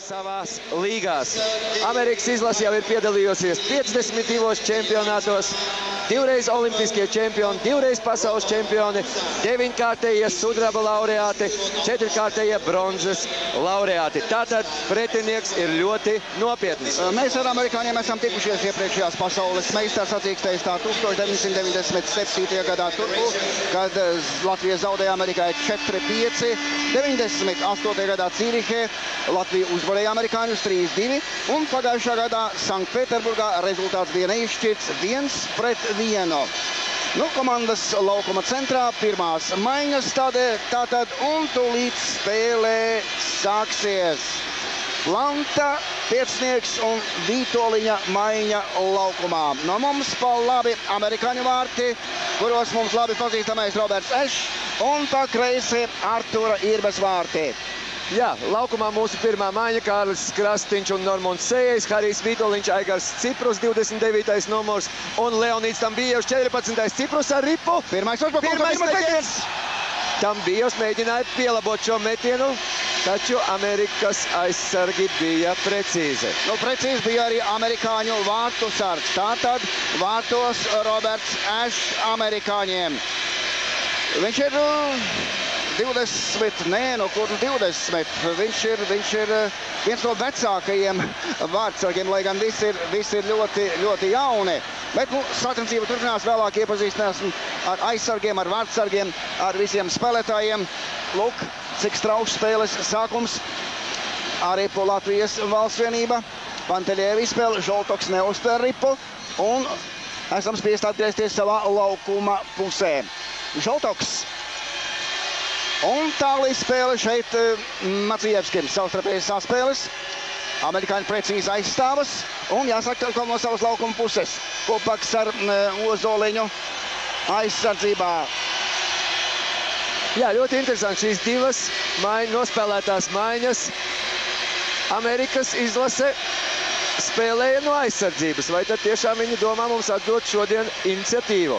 savās līgās. Amerikas izlase jau ir piedalījusies 52 čempionātos, divreiz olimpiskie čempioni, divreiz pasaules čempioni, 9-kārtējie sudraba laureāti, 4-kārtējie bronzas laureāti. Tātad pretinieks ir ļoti nopietns. Mēs ar amerikāņiem esam tikušies iepriekšējās pasaules meistars sacīkstēs tā 1997. gadā Turku, kad Latvija zaudēja Amerikai 4-5, 98. gadā Cīrihē Latvija uzvarēja amerikāņus 3-2, un pagājušā gadā Sanktpēterburgā rezultāts bija neizšķirts 1-1. Nu, komandas laukuma centrā pirmās maiņas tātad, un tūlīt spēlē sāksies. Planta, Piecnieks un Vītoliņa maiņa laukumā. No mums pa labi amerikāņu vārti, kuros mums labi pazīstamais Roberts Ešs, un pa kreisi Artura Irbes vārti. Jā, laukumā mūsu pirmā maiņa Kārlis Krastīņš un Normunds Sējais, Harijs Vītoliņš, Aigars Ciprus, 29. numurs, un Leonīds Tambijevs, 14. Ciprus ar ripu. Pirmais metiens! Tambijevs mēģināja pielabot šo metienu, taču Amerikas aizsargi bija precīzi. Nu, precīzi bija arī amerikāņu vārtu sargs. Tātad vārtos Roberts Ešs amerikāņiem. Viņš ir 20, kur 20. Viņš ir viens no vecākajiem vārtsargiem, lai gan visi ir ļoti jauni. Bet, sacensība turpinās, vēlāk iepazīstināsim ar aizsargiem, ar vārtsargiem, ar visiem spēlētājiem. Lūk, cik strauks spēles sākums. Arī po Latvijas valsts vienība. Panteļievi izspēle, Žoltoks neuztver ripu. Un esam spiest atgriezties savā laukuma pusē. Žoltoks. Un tālāk spēle šeit Maciejevskim. Savstarpējas saspēles. Amerikāņi precīzi aizstāvas. Un jāsaka, ka no savas laukuma puses. Kopaks ar Ozoliņu aizsardzībā. Jā, ļoti interesanti šīs divas nospēlētās maiņas. Amerikas izlase spēlēja no aizsardzības. Vai tad tiešām viņi domā mums atdot šodien iniciatīvu?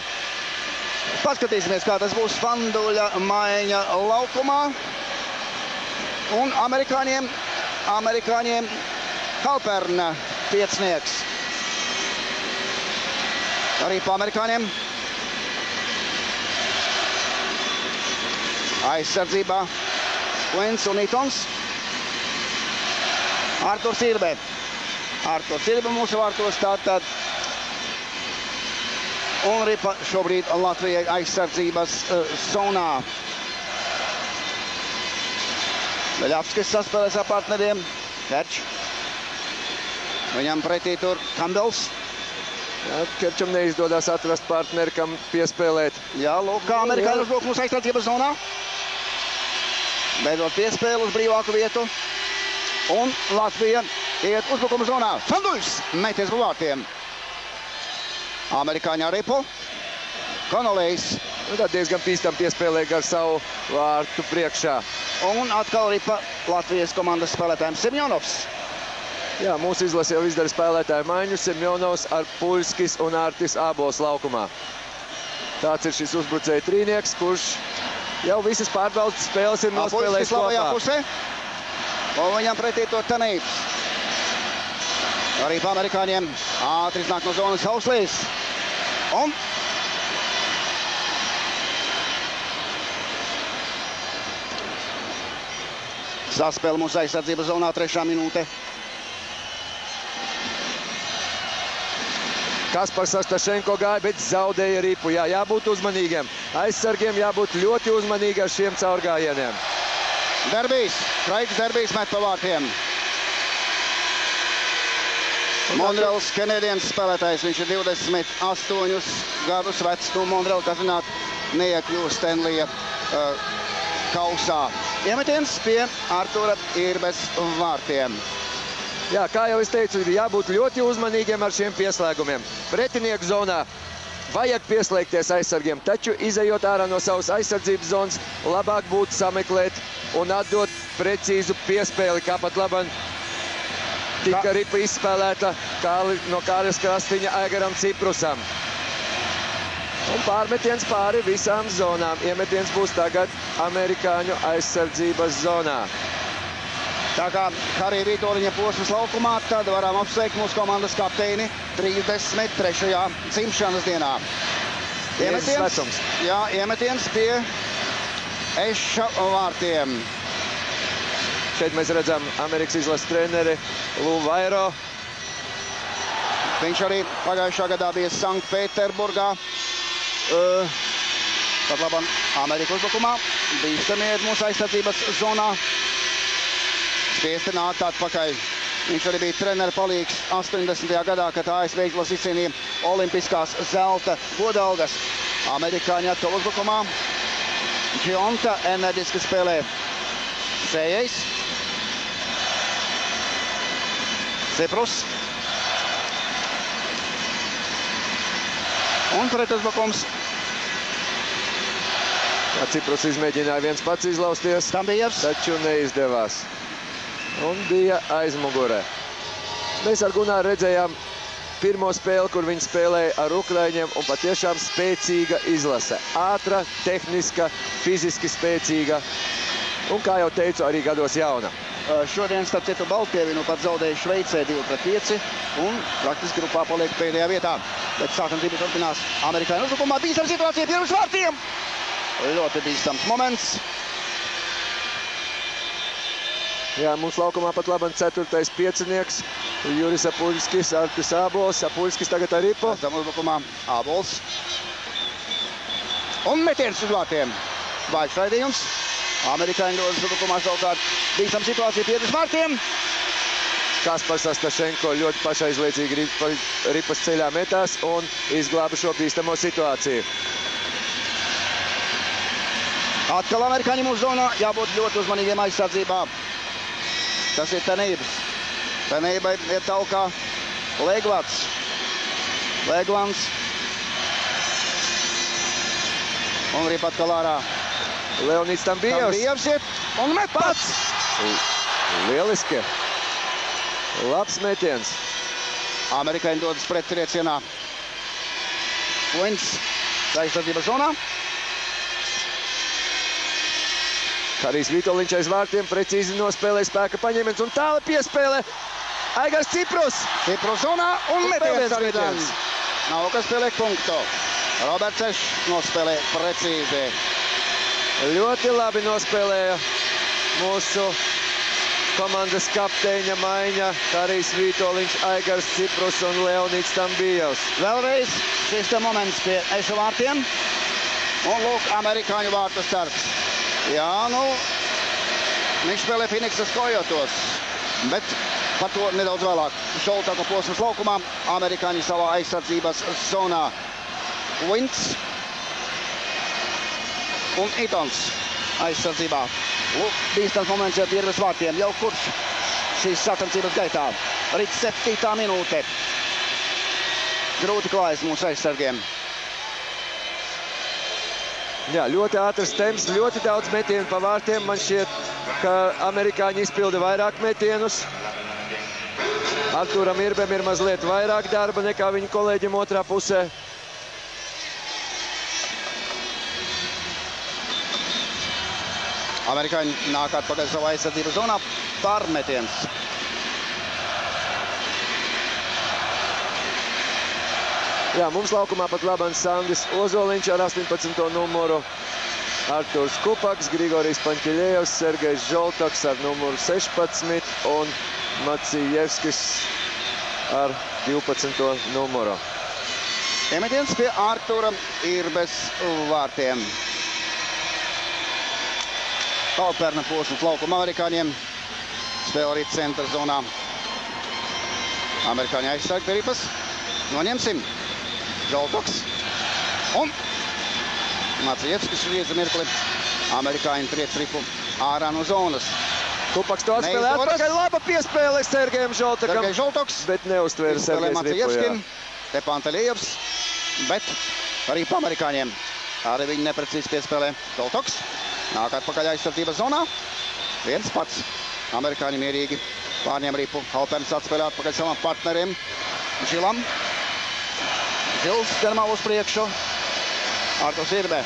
Paskatīsimies, kā tas būs. Fanduļa maiņa laukumā. Un amerikāņiem Halperna Piecnieks. Arī pa amerikāņiem. Aizsardzībā Kvins un Itons. Arturs Irbe. Arturs Irbe mūsu vārtos tātad. Un ripa šobrīd Latvijai aizsardzības zonā. Veļavskis saspēlēs ar partneriem. Kerč. Viņam pretī tur Kambels. Jā, Kerčam neizdodas atrast partneri, kam piespēlēt. Jā, lūk, kā amerikāņu uzbruk mūsu aizsardzības zonā. Beidzot piespēle uz brīvāku vietu. Un Latvija iet uzbrukuma zonā. Fanduļs meties pa vārtiem. Amerikāņu ar ripu. Konolejs. Tā diezgan pīstam piespēlē ar savu vārtu priekšā. Un atkal ripa Latvijas komandas spēlētājiem Semjonovs. Jā, mūsu izlase jau izdara spēlētāju maiņu. Semjonovs ar Puļskis un Artis Ābols laukumā. Tāds ir šis uzbrucēja trīnieks, kurš jau visas pārbaudas spēles ir nospēlējis kopā. Puļskis labajā pusē. Un viņam pretī to Tanīps. Arī pa amerikāņiem ātri iznāk no zonas Hauslīs. Un saspēle mūsu aizsardzības zonā 3. minūte. Kaspars Astašenko gāja, bet zaudēja ripu. Jā, jābūt uzmanīgiem. Aizsargiem jābūt ļoti uzmanīgi ar šiem caurgājieniem. Derbijs. Kraigs Derbijs met pa vārtiem. Monreals Kenediens spēlētājs. Viņš ir 28 gadus vecs. Nu, Monreal, kā zināt, neiekļūst Stenlija kausā. Iemetiens pie Artura Irbes vārtiem. Jā, kā jau es teicu, ir jābūt ļoti uzmanīgiem ar šiem pieslēgumiem. Pretinieku zonā vajag pieslēgties aizsargiem, taču izejot ārā no savas aizsardzības zonas, labāk būtu sameklēt un atdot precīzu piespēli, kā pat labam tika ripa izspēlēta no Kārļa Krastīņa Aigaram Ciprusam. Un pārmetiens pāri visām zonām. Iemetiens būs tagad amerikāņu aizsardzības zonā. Tā kā Harija Vitoļiņa posmas laukumā, tad varam apsveikt mūsu komandas kapteini 33. dzimšanas dienā. Iemetiens pie Eša vārtiem. Šeit mēs redzam Amerikas izlases treneri Lou Vairo. Viņš arī pagājušā gadā bija Sanktpēterburgā. Pat labam Amerikas uzbrukumā. Bīstami iet mūsu aizsardzības zonā. Spiesti nākt atpakaļ. Viņš arī bija treneru palīgs 80. gadā, kad ASV izlase izcīnīja olimpiskās zelta godalgas. Amerikāņi atkal uzbrukumā. Gionta enerģiski spēlē sējais. Ciprus. Un pretuzbrukums. Ciprus izmēģināja viens pats izlausties, Tambijevs, taču neizdevās. Un bija aizmugurē. Mēs ar Gunāru redzējām pirmo spēli, kur viņi spēlēja ar ukraiņiem, un patiešām spēcīga izlase. Ātra, tehniska, fiziski spēcīga. Un, kā jau teicu, arī gados jauna. Šodien, starp citu, Baltkrievija nu pat zaudēja Šveicē 2-5 un praktiski grupā paliek pēdējā vietā. Bet sākuma turpinās amerikāņu uzbrukumā. Bīstama situācija pirms vārtiem. Ļoti bīstams moments. Jā, mums laukumā pat labam 4. piecinieks. Juris Apuļskis, Artis Ābols. Apuļskis tagad ar ripu. Redzam uzbrukumā Ābols. Un metiens uz vārtiem. Vājš raidījums. Amerikāņu dodas uzbrukumā savukārt bīstama situācija pirms vārtiem. Kaspars Astašenko ļoti pašaizliecīgi ripas ceļā metās un izglāba šo bīstamo situāciju. Atkal amerikāņi mūsu zonā, jābūt ļoti uzmanīgiem aizsardzībā. Tas ir Tenības. Tenībai ir talkā Legvats. Legvans. Un rip atkal ārā. Leonīds Tambijevs. Tambijevs iet un met pats. Lieliski. Labs metiens. Amerikāņi dodas prettriecienā. Wins aizsardzības zonā. Harijs Vitoļiņš aiz vārtiem precīzi nospēlē spēka paņēmiens un tāla piespēle. Aigars Ciprus. Ciprus zonā un metiens arī dan. Nav kas spēlē punktu. Roberts Ešs nospēlē precīzi. Ļoti labi nospēlēja mūsu komandas kapteiņa maiņa. Harijs Vitoļiņš, Aigars Ciprus un Leonīds Tambijevs. Vēlreiz šis te moments pie Eša vārtiem. Un lūk, amerikāņu vārtu starts. Jā, nu, viņš spēlē Phoenixas Coyotos, bet par to nedaudz vēlāk. Šoltaka posmas laukumā, amerikāņi savā aizsardzības zonā. Wins un Itons aizsardzībā. Lūk, bīstams moments jau pirms vārtiem, jau kurš šīs sacensības gaitā. Rīt 7. minūte. Grūti klājas mūsu aizsargiem. Jā, ļoti ātrs temps, ļoti daudz metienu pa vārtiem. Man šķiet, ka amerikāņi izpilda vairāk metienus. Artūram Irbem ir mazliet vairāk darba nekā viņa kolēģim otrā pusē. Amerikāņi nāk atpakaļ savā aizsardzības zonā. Pārmetiens. Jā, mums laukumā pat labans Sandis Ozoliņš ar 18. numuru. Artūrs Kupaks, Grigorijs Paņķiļējevs, Sergejs Žoltaks ar numuru 16 un Macijevskis ar 12. numuru. Iemetiens pie Artūra Irbes vārtiem. Kalperna posmas laukuma amerikāņiem. Spēle arī centra zonā. Amerikāņi aizsarg pie ripas. Noņemsim. Žoltoks. Un Macijevskis viedza mirkli. Amerikāņi triec ripu ārā no zonas. Kupaks to atspēlē atpakaļ. Laba piespēle Sergejam Žoltakam. Sergejs Žoltoks. Bet neuztvēra Sergejs ripu, jā. Te Pantaļievs. Bet ripa amerikāņiem. Arī viņi neprecīzi piespēlē. Žoltoks. Nāk atpakaļ aizsardzības zonā. Viens pats. Amerikāņi mierīgi pārņem ripu. Halperns atspēlē atpakaļ savam partneriem. Žilam. Žils garmā uz priekšu. Artūrs Irbe.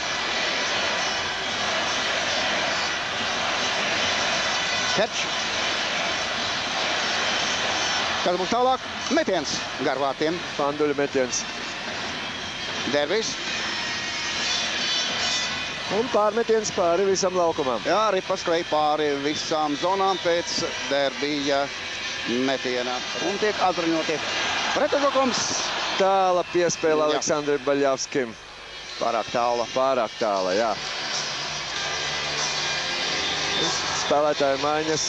Kerč. Kas būs tālāk? Metiens gar vārtiem. Panduļa metiens. Dervis. Un pārmetiens pāri visam laukumam. Jā, Ripa skrēja pāri visām zonām pēc Derbija metiena. Un tiek atbruņoti pretuzbrukums. Tāla piespēle Aleksandram Baļavskim. Pārāk tāla. Pārāk tāla, jā. Spēlētāju maiņas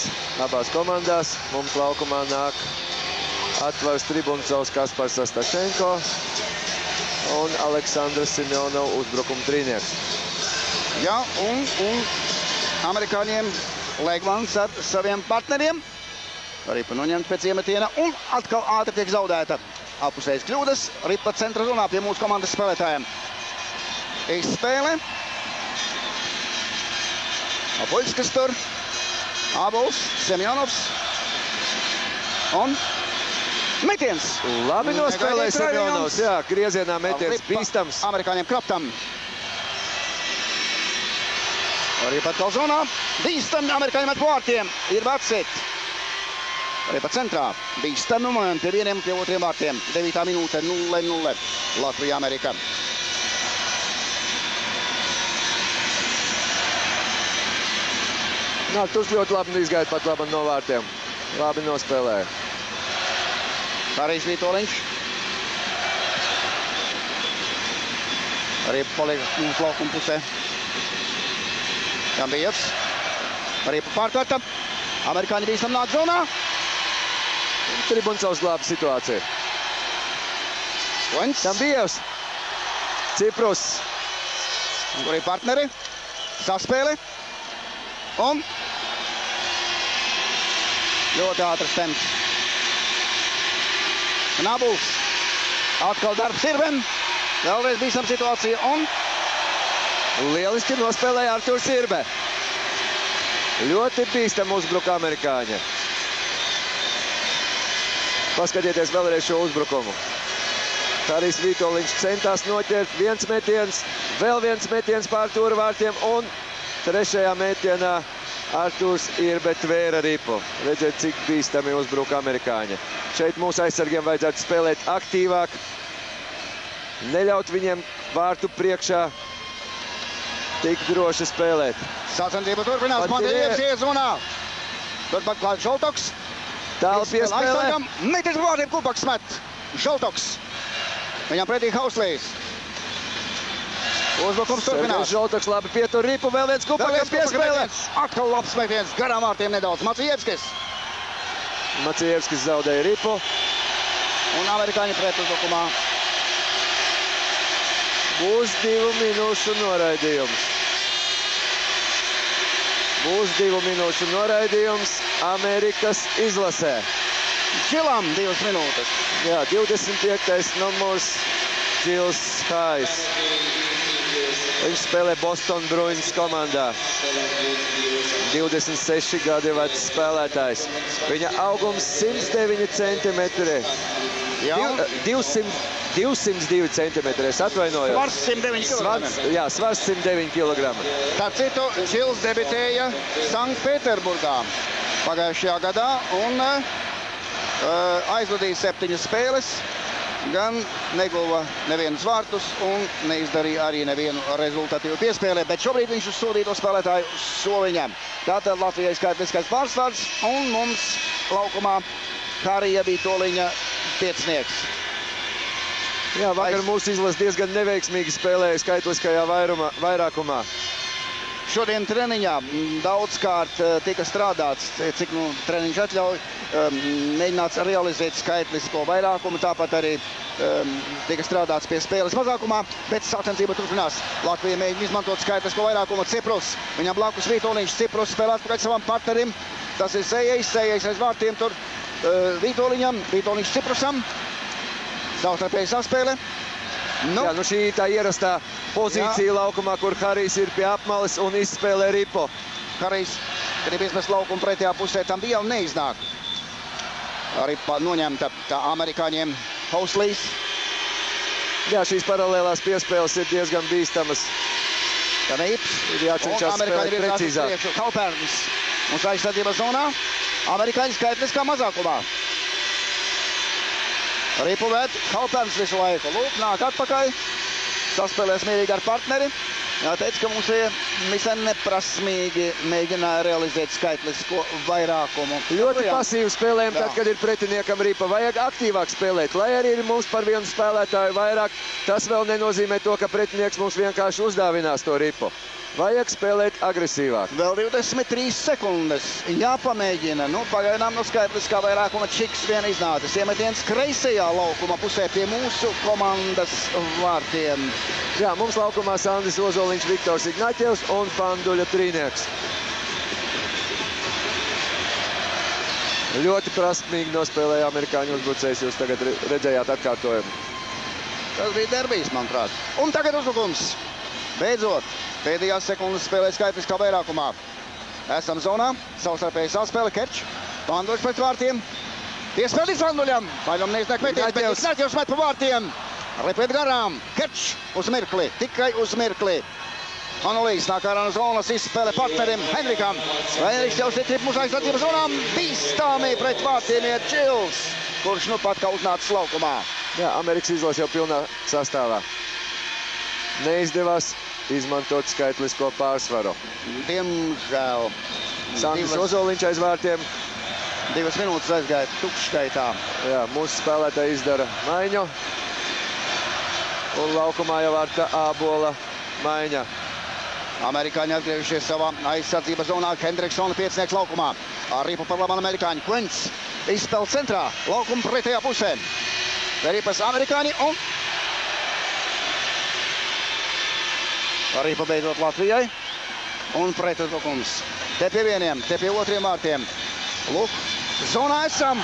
abās komandās. Mums laukumā nāk Atvars Tribuncovs, Kaspars Astašenko un Aleksandrs Simjonov uzbrukuma trīnieks. Jā, un amerikāņiem Legmans ar saviem partneriem. Ripa noņemt pēc iemetiena un atkal ātri tiek zaudēta. Apusējas kļūdas, Ripa centra zonā pie mūsu komandas spēlētājiem. Izspēle. Apuļskas tur. Abols, Semjonovs. Un metiens. Labi nospēlēja Semjonovs, jā, griezienā metiens bīstams. Amerikāņiem kraptam. Ripa atkal zonā. Bīstami amerikāņiem at vārtiem. Ir vecit. Ripa centrā. Bīstami momenti pie vieniem, pie otriem vārtiem. 9. minūte, 0-0. Latvija, Amerika. Turs ļoti labi izgāja pat labi no vārtiem. Labi nospēlēja. Harijs Vitoļņš. Ripa paliek mūsu laukuma pusē. Jambijevs. Ripa pārkārta. Amerikāņi bīstam nāk zonā. Tribuncovs glāba situāciju. Skoņs. Jambijevs. Ciprus. Kur ir partneri. Saspēle. Un ļoti ātrs temps. Nabuls. Atkal darbs Sirvem. Vēlreiz bīstam situācija un lieliski nospēlēja Arturs Sirbe. Ļoti bīstam uzbruka amerikāņi. Paskatieties vēlreiz šo uzbrukumu. Harijs Vitoļņš centās noķert viens metiens, vēl viens metiens pār tūra vārtiem un trešajā metienā Arturs Irbe tvēra Ripu. Redziet, cik bīstami uzbruka amerikāņi. Šeit mūsu aizsargiem vajadzētu spēlēt aktīvāk, neļaut viņiem vārtu priekšā tik droši spēlēt. Sacensība turpinās. Mandēļievs iezonā. Turpat klāt Žoltoks. Tāla piespēlē. Metiens vārdiem Kupaks met. Žoltoks. Viņam pretī Hauslīs. Uzbrukums turpinās. Žoltoks labi pietur Ripu. Vēl viens Kupakam piespēlē. Atkal labs metiens. Garām vārtiem nedaudz. Macijevskis. Macijevskis zaudēja Ripu. Un amerikāņi pret uzbrukumā. Būs 2 minūšu noraidījums. Būs 2 minūšu noraidījums Amerikas izlasē. Džilam 2 minūtes. Jā, 25. numurs Džils Hājs. Viņš spēlē Boston Bruins komandā. 26 gadi vecs spēlētājs. Viņa augums 109 centimetri. 202 centimetri, es atvainojos. Svars 109 kg. Jā, svars 109 kg. Tā citu, Džils debitēja Sanktpēterburgā pagājušajā gadā un aizvadīja 7 spēles. Gan neguva nevienus vārtus un neizdarīja arī nevienu rezultatīvu piespēlē, bet šobrīd viņš uz sodīto spēlētāju soliņam. Tātad Latvijai skaitliskais pārsvars un mums laukumā Harija Vitoļņa piecinieks. Jā, vakar mūsu izlase diezgan neveiksmīgi spēlēja skaitliskajā vairākumā. Šodien treniņā daudzkārt tika strādāts, cik treniņš atļauj, mēģināts realizēt skaitlisko vairākumu, tāpat arī tika strādāts pie spēles mazākumā, bet sacensība turpinās. Latvija mēģina izmantot skaitlisko vairākumu. Ciprus, viņam blakus Vitoļņš. Ciprus spēlē atpakaļ savam partnerim. Tas ir Sējais aiz vārtiem tur Vitoļņam, Vitoļņš Ciprusam. Savstarpēji saspēle. Jā, šī tā ierastā pozīcija laukumā, kur Harijs ir pie apmales un izspēlē Ripo. Harijs grib izmest laukumu pretējā pusē, tam bija un neiznāk. Ripa noņemta tā amerikāņiem Hauslīs. Jā, šīs paralēlās piespēles ir diezgan bīstamas. Kanīps. Ir jācenšas spēlēt precīzāk. Kalpernis. Mums aizsardzības zonā. Amerikāņi skaitliskā mazākumā. Ripu ved, Kalpens visu laiku. Lūk, nāk atpakaļ. Saspēlēs mierīgi ar partneri. Jāteic, ka mums visai neprasmīgi mēģināja realizēt skaitlisko vairākumu. Ļoti pasīvi spēlējam, tad, kad ir pretiniekam ripa. Vajag aktīvāk spēlēt. Lai arī ir mums par vienu spēlētāju vairāk, tas vēl nenozīmē to, ka pretinieks mums vienkārši uzdāvinās to ripu. Vajag spēlēt agresīvāk. Vēl 23 sekundes. Jāpamēģina. Nu, pagaidām no skaitliskā vairākuma Čiks vien iznācis. Iemetiens kreisajā laukuma pusē pie mūsu komandas vārtiem. Jā, mums laukumā Sandis Ozoliņš, Viktors Ignaķevs un Panduļa Trīnieks. Ļoti prasmīgi nospēlēja amerikāņu uzbrucējs. Jūs tagad redzējāt atkārtojumu. Tas bija derbijs, manuprāt. Un tagad uzbrukums. Beidzot, pēdējās sekundes spēlē skaitliskā vairākumā. Esam zonā, savstarpēji saspēle, Kerč, Panduļs pret vārtiem. Piespēlīs Panduļam, Vaļam neizniek metiens, bet Ignaķevs met pa vārtiem. Ripēt garām, Kerč uz mirkli, tikai uz mirkli. Anulīs nāk ārā no zonas, izspēlē partnerim Henrikam. Henriks jau sit mūsu aizsardzības zonām, bīstāmī pret vārtiem iet Čils, kurš nu pat kā uznācis laukumā. Jā, Amerikas izlase jau pilnā sastāvā. Neizdevās izmantot skaitlisko pārsvaru. Diemžēl. Sandis Ozoliņš aiz vārtiem. 2 minūtes aizgāja tukšskaitā. Jā, mūsu spēlētāji izdara maiņu. Un laukumā jau vārta Ābola maiņa. Amerikāņi atgriežušies savā aizsardzības zonā. Hendriksona piecinieks laukumā. Ar ripu par labam amerikāņu. Quints izspēl centrā. Laukuma pretējā pusē. Ripas amerikāņi un... Arī pabeidzot Latvijai. Un pretuzbrukums. Te pie vieniem, te pie otriem vārtiem. Lūk, zonā esam.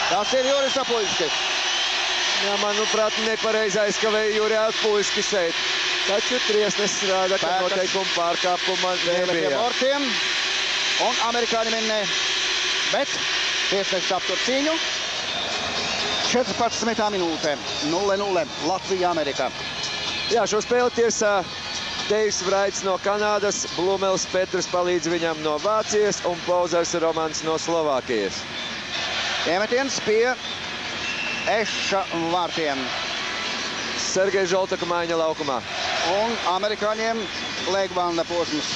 Tas ir Juris Apuļskis. Jā, manuprāt, nepareizi aizkavēja Juri Apuļskis šeit. Taču Triesnes rāda, ka noteikuma pārkāpuma nebija. Pie vārtiem. Un amerikāņi minē. Bet Triesnes aptur cīņu. 14. minūte. 0-0. Latvija-Amerika. Jā, šo spēli tiesā Deivs Vraits no Kanādas, Blumels Petrs palīdz viņam no Vācijas un Pauzers Romans no Slovākijas. Iemetiens pie Eša vārtiem. Sergejs Žoltaka maiņa laukumā. Un amerikāņiem Lēgbanda posms.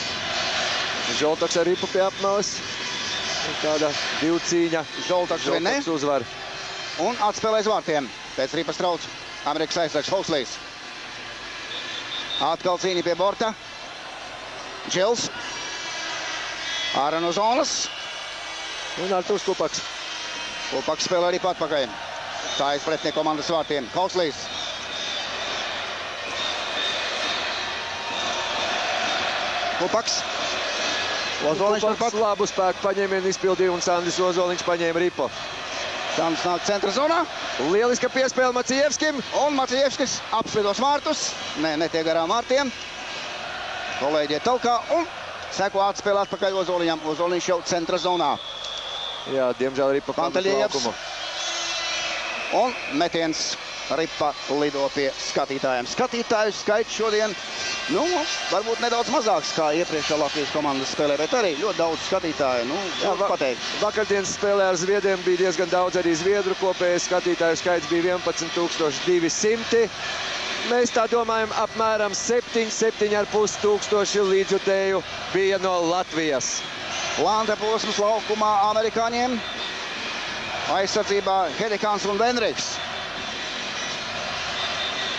Žoltaks ar ripu pie apmalas. Tāda divcīņa. Žoltaks uzvar. Un atspēlēs vārtiem. Pēc ripas trauc Amerikas aizsargs Hauslīs. Atkal cīņa pie borta. Džils. Ārā no zonas. Un Arturs Kupaks. Kupaks spēlē arī patpakaļ. Tā izpretnie komandas vārtiem. Hauslīs. Kupaks. Ozoliņš Kupaks labu spēku paņēmienu izpildīja un Sandis Ozoliņš paņēma ripu. Sandis nāk centra zonā. Lieliska piespēle Maciejevskim. Un Maciejevskis apslidos vārtus. Netiek garām vārtiem. Kolēģi iet talkā un seko atspēle atpakaļ Ozoliņam. Ozoliņš jau centra zonā. Jā, diemžēl ripa pamet laukumu. Un metiens ripa lido pie skatītājiem. Skatītāju skaits šodien, nu, varbūt nedaudz mazāks kā iepriekšā Latvijas komandas spēlē, bet arī ļoti daudz skatītāju, nu, pateikt. Vakardienas spēlē ar Zviedriem bija diezgan daudz arī Zviedru. Kopējais skatītāju skaits bija 11 200. Mēs tā domājam, apmēram 7,5 tūkstoši līdzjutēju bija no Latvijas. Planta posms laukumā amerikāņiem. Aizsardzībā Hedekāns un Venriks.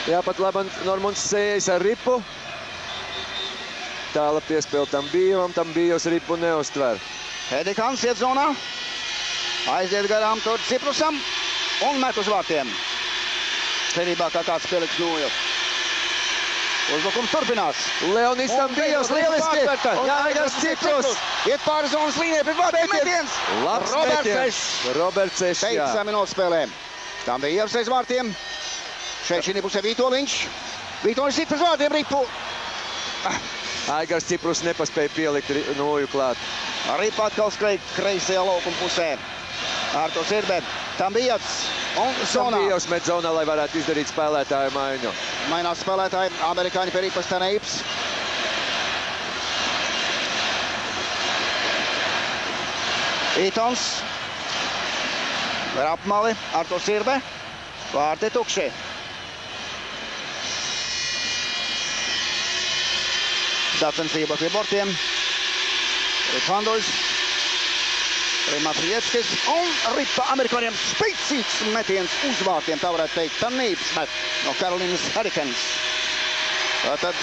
Jā, pat labam Normunds Sējais ar ripu. Tāla piespēle Tambijos ripu neuztver. Hedekāns iet zonā. Aiziet garām tur Ciprusam un met uz vārtiem. Cerībā kā kāds pieliks nūju. Uzbrukums turpinās. Leonis Tambijos lieliski. Un Aigars Ciprus. Iet pāri zonas līnijai pret vārtiem metiens. Labs metiens. Roberts Ešs, jā. Teicami nospēlē. Tambijos aiz vārtiem. Šeit šī pusē Vītoliņš. Vītoliņš sit pret vārtiem ripu. Aigars Ciprus nepaspēja pielikt nūju klāt. Ripa atkal skrēja kreisajā laukuma pusē. Arto Sirbe. Tambijos un zonā. Tambijos met zonā, lai varētu izdarīt spēlētāju maiņu. Mainās spēlētāji. Amerikāņi pie ripas Taneips. Itons. Ar apmali. Arto Sirbe. Vārti tukši. Sacensība pie bortiem. Ripandoļs. Matvieckis un ripa amerikāņiem spēcīgs metiens uz vārtiem. Tā varētu teikt, Tanīts met no Karolīnas Hurricanes. Tātad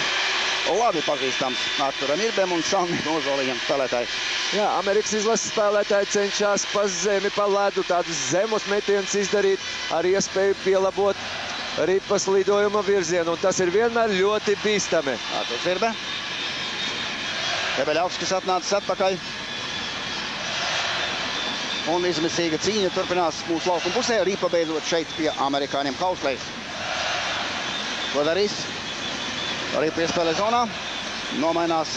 labi pazīstams Arturam Irbem un Salmīm Ozoliņam spēlētāji. Jā, Amerikas izlases spēlētāji cenšas pa zemi, pa ledu tādus zemus metienus izdarīt ar iespēju pielabot ripas lidojuma virzienu. Un tas ir vienmēr ļoti bīstami. Arturs Irbe. Kebeļovskis atnācis atpakaļ. Un izmisīga cīņa turpinās mūsu laukuma pusē. Ripa beidzot šeit pie amerikāņiem Kauslēs. Ko darīs? Ripa iespēlē zonā. Nomainās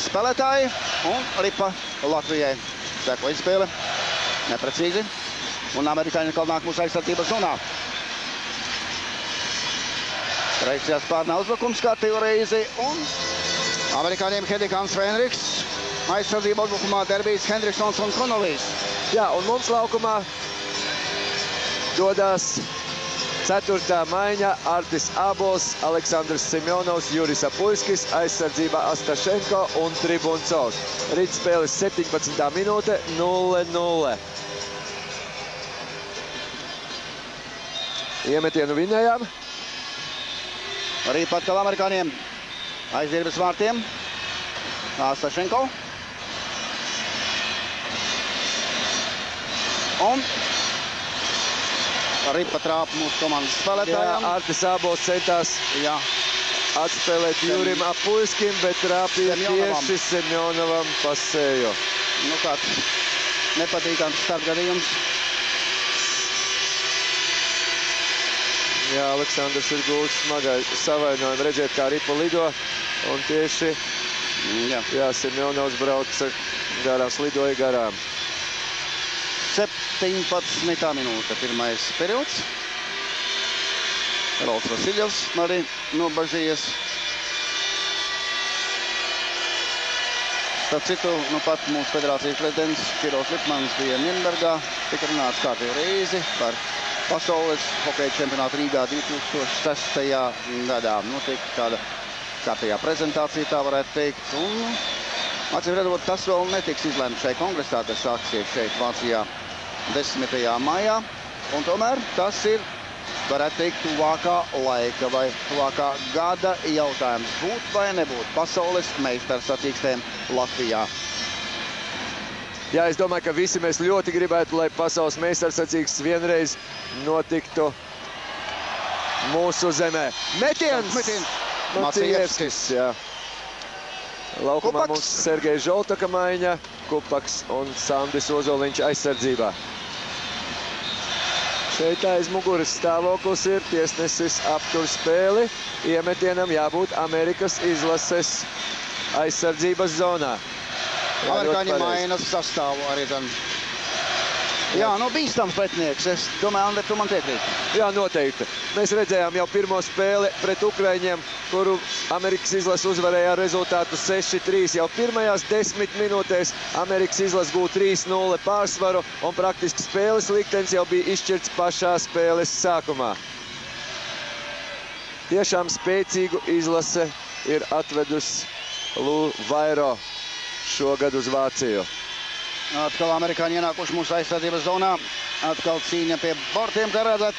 spēlētāji. Un Ripa Latvijai seko izspēle. Neprecīzi. Un amerikāņi atkal nāk mūsu aizsardzības zonā. Reikcijā spārnā uzbrukums kārtīgu reizi. Un amerikāņiem Hedikans Fenriks. Aizsardzība uzbrukumā Derbijs, Hendriksons un Konolijs. Jā, un mums laukumā dodas 4. maiņa Artis Abols, Aleksandrs Simjonovs, Juris Apuļskis, aizsardzībā Astašenko un Tribuncovs. Rīt spēles 17. minūte 0-0. Iemetienu vinējām. Arī patkal amerikāņiem aizdirbas vārtiem. Astašenko. Un Ripa trāpa mūsu komandas spēlētājām. Jā, Artis Abols centās atspēlēt Jurim Apuļskim, bet trāpīja tieši Semjonovam pasējo. Nu kāds nepatīkams starpgadījums. Jā, Aleksandrs ir gūs smagai savainojumu redzēt, kā Ripa lido. Un tieši Semjonovs brauca garām, slidoja garām. 17. minūte, pirmais periods. Valds Vasiļovs arī nobažījies. Starp citu, nu pat mūsu federācijas prezidents Kiros Lipmans bija Nirnbergā. Tika runāts kārtīgu reizi par pasaules hokeja čempionātu Rīgā 2006. gadā. Notiek tāda kārtējā prezentācija, tā varētu teikt. Un, acīm redzot, tas vēl netiks izlēmts šai kongresā, tas sāksies šeit Vācijā 10. maijā. Un tomēr tas ir, varētu teikt, tuvākā laika vai tuvākā gada jautājums. Būt vai nebūt pasaules meistars sacīkstēm Latvijā. Jā, es domāju, ka visi mēs ļoti gribētu, lai pasaules meistars sacīksts vienreiz notiktu mūsu zemē. Metiens! Macievskis. Jā. Laukumā mums Sergejs Žoltaka maiņa, Kupaks un Sandis Ozoliņš aizsardzībā. Šeit aiz muguras stāvoklis ir, tiesnesis aptur spēli. Iemetienam jābūt Amerikas izlases aizsardzības zonā. Amerikāņi mainas sastāvu arī gan. Jā, nu bīstams pretinieks. Es domāju, Ander, tu man piekrīti. Jā, noteikti. Mēs redzējām jau pirmo spēli pret Ukraiņiem, kuru Amerikas izlase uzvarēja ar rezultātu 6-3. Jau pirmajās 10 minūtēs Amerikas izlase gūja 3-0 pārsvaru, un praktiski spēles liktenis jau bija izšķirts pašā spēles sākumā. Tiešām spēcīgu izlase ir atvedusi Lou Vairo šogad uz Vāciju. Atkal amerikāņi ienākuši mūsu aizsardzības zonā. Atkal cīņa pie bortiem, kā redzat.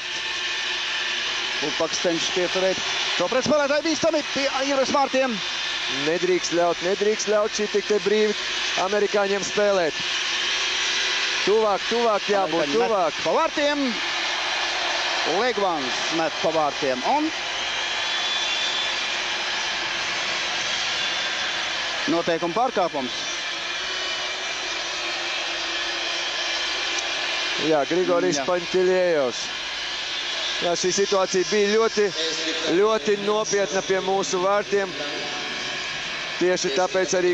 Kupaks cenšas pieturēt šo pretspēlētāju bīstami pie Juras vārtiem. Nedrīkst ļaut šī tik te brīvi amerikāņiem spēlēt. Tuvāk jābūt, tuvāk. Pa vārtiem. Legvans met pa vārtiem. Un noteikuma pārkāpums. Jā, Grigorijs Paņķiļējos. Jā, šī situācija bija ļoti nopietna pie mūsu vārtiem. Tieši tāpēc arī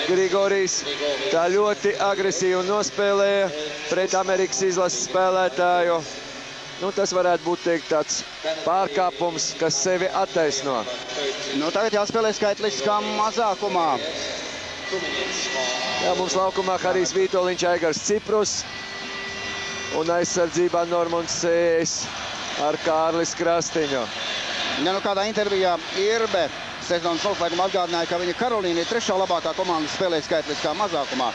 Grigorijs tā ļoti agresīvi nospēlēja pret Amerikas izlases spēlētāju. Nu, tas varētu būt teikt tāds pārkāpums, kas sevi attaisno. Nu, tagad jāspēlē skaitliskā mazākumā. Jā, mums laukumā Harijs Vītoliņš, Aigars Ciprus un aizsardzībā Normunds Sējs. ar Kārlis Krastiņu. Ja nu kādā intervijā Irbe sezonas noslēgumā atgādināja, ka viņa Karolīna ir 3. labākā komanda spēlē skaitliskā mazākumā,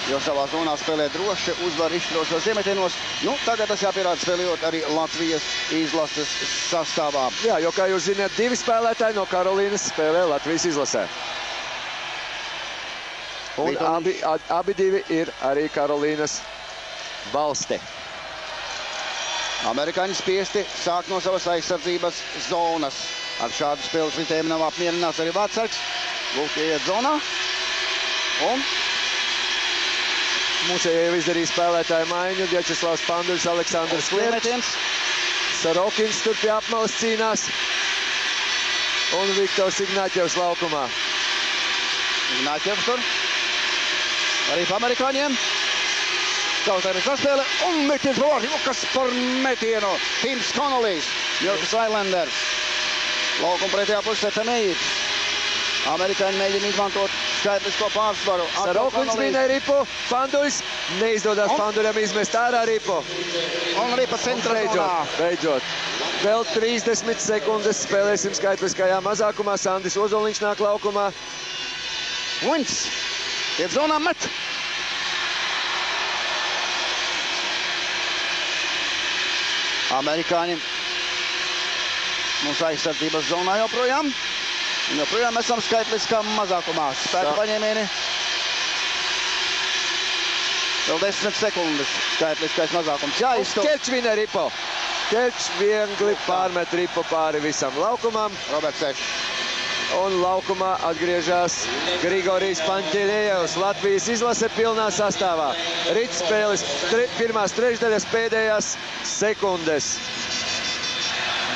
jo savā zonā spēlē droši, uzvar izšķirošos iemetienos. Nu, tagad tas jāpierāda spēlējot arī Latvijas izlases sastāvā. Jā, jo, kā jūs zināt, 2 spēlētāji no Karolīnas spēlē Latvijas izlasē. Un abi divi ir arī Karolīnas balsti. Amerikāņi spiesti sāk no savas aizsardzības zonas. Ar šādu spēles ritējumu nav apmierināts arī vārdsargs. Lūk, iet zonā. Un Mūsējie jau izdarīja spēlētāju maiņu. Vjačeslavs Panduļs, Aleksandrs Klierčs. Sarokins tur pie apmalas cīnās. Un Viktors Ignāķevs laukumā. Ignāķevs tur. Arī pa amerikāņiem. Kaut arī saspēle. Un metiens vārdi. Kas par metienu? Tims Connollijs. Milkas Islanders. Laukuma pretējā pusē Tanīts. Amerikāņi mēģina izmantot skaitlisko pārsvaru. Sarokins vinēja ripu. Panduļs. Neizdodas Panduļam izmest ārā ripu. Un ripa centra zonā. Beidzot. Vēl 30 sekundes spēlēsim skaitliskajā mazākumā. Sandis Ozoliņš nāk laukumā. Uņs. Iet zonā met. Amerikāņi mūsu aizsardzības zonā joprojām. Joprojām esam skaitliskā mazākumā. Spēka paņēmieni. Vēl 10 sekundes skaitliskais mazākums jāizstāv. Kerčs vinē ripu. Kerčs viegli pārmet ripu pāri visam laukumam. Roberts Ešs. Un laukumā atgriežas Grigorijs Panķēļejevs. Latvijas izlase pilnā sastāvā. Rīts spēles pirmās trešdaļas pēdējās sekundes.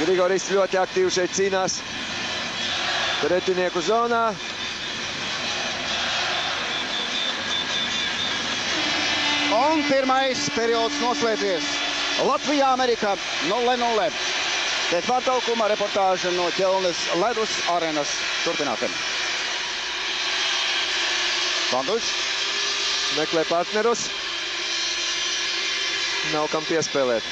Grigorijs ļoti aktīvi šeit cīnās. Pretinieku zonā. Un pirmais periods noslēdzies. Latvijā, Amerikā 0-0. Pēc pārtraukuma reportāža no Ķelnes ledus arenas. Turpināsim. Panduļs. Meklē partnerus. Nav kam piespēlēt.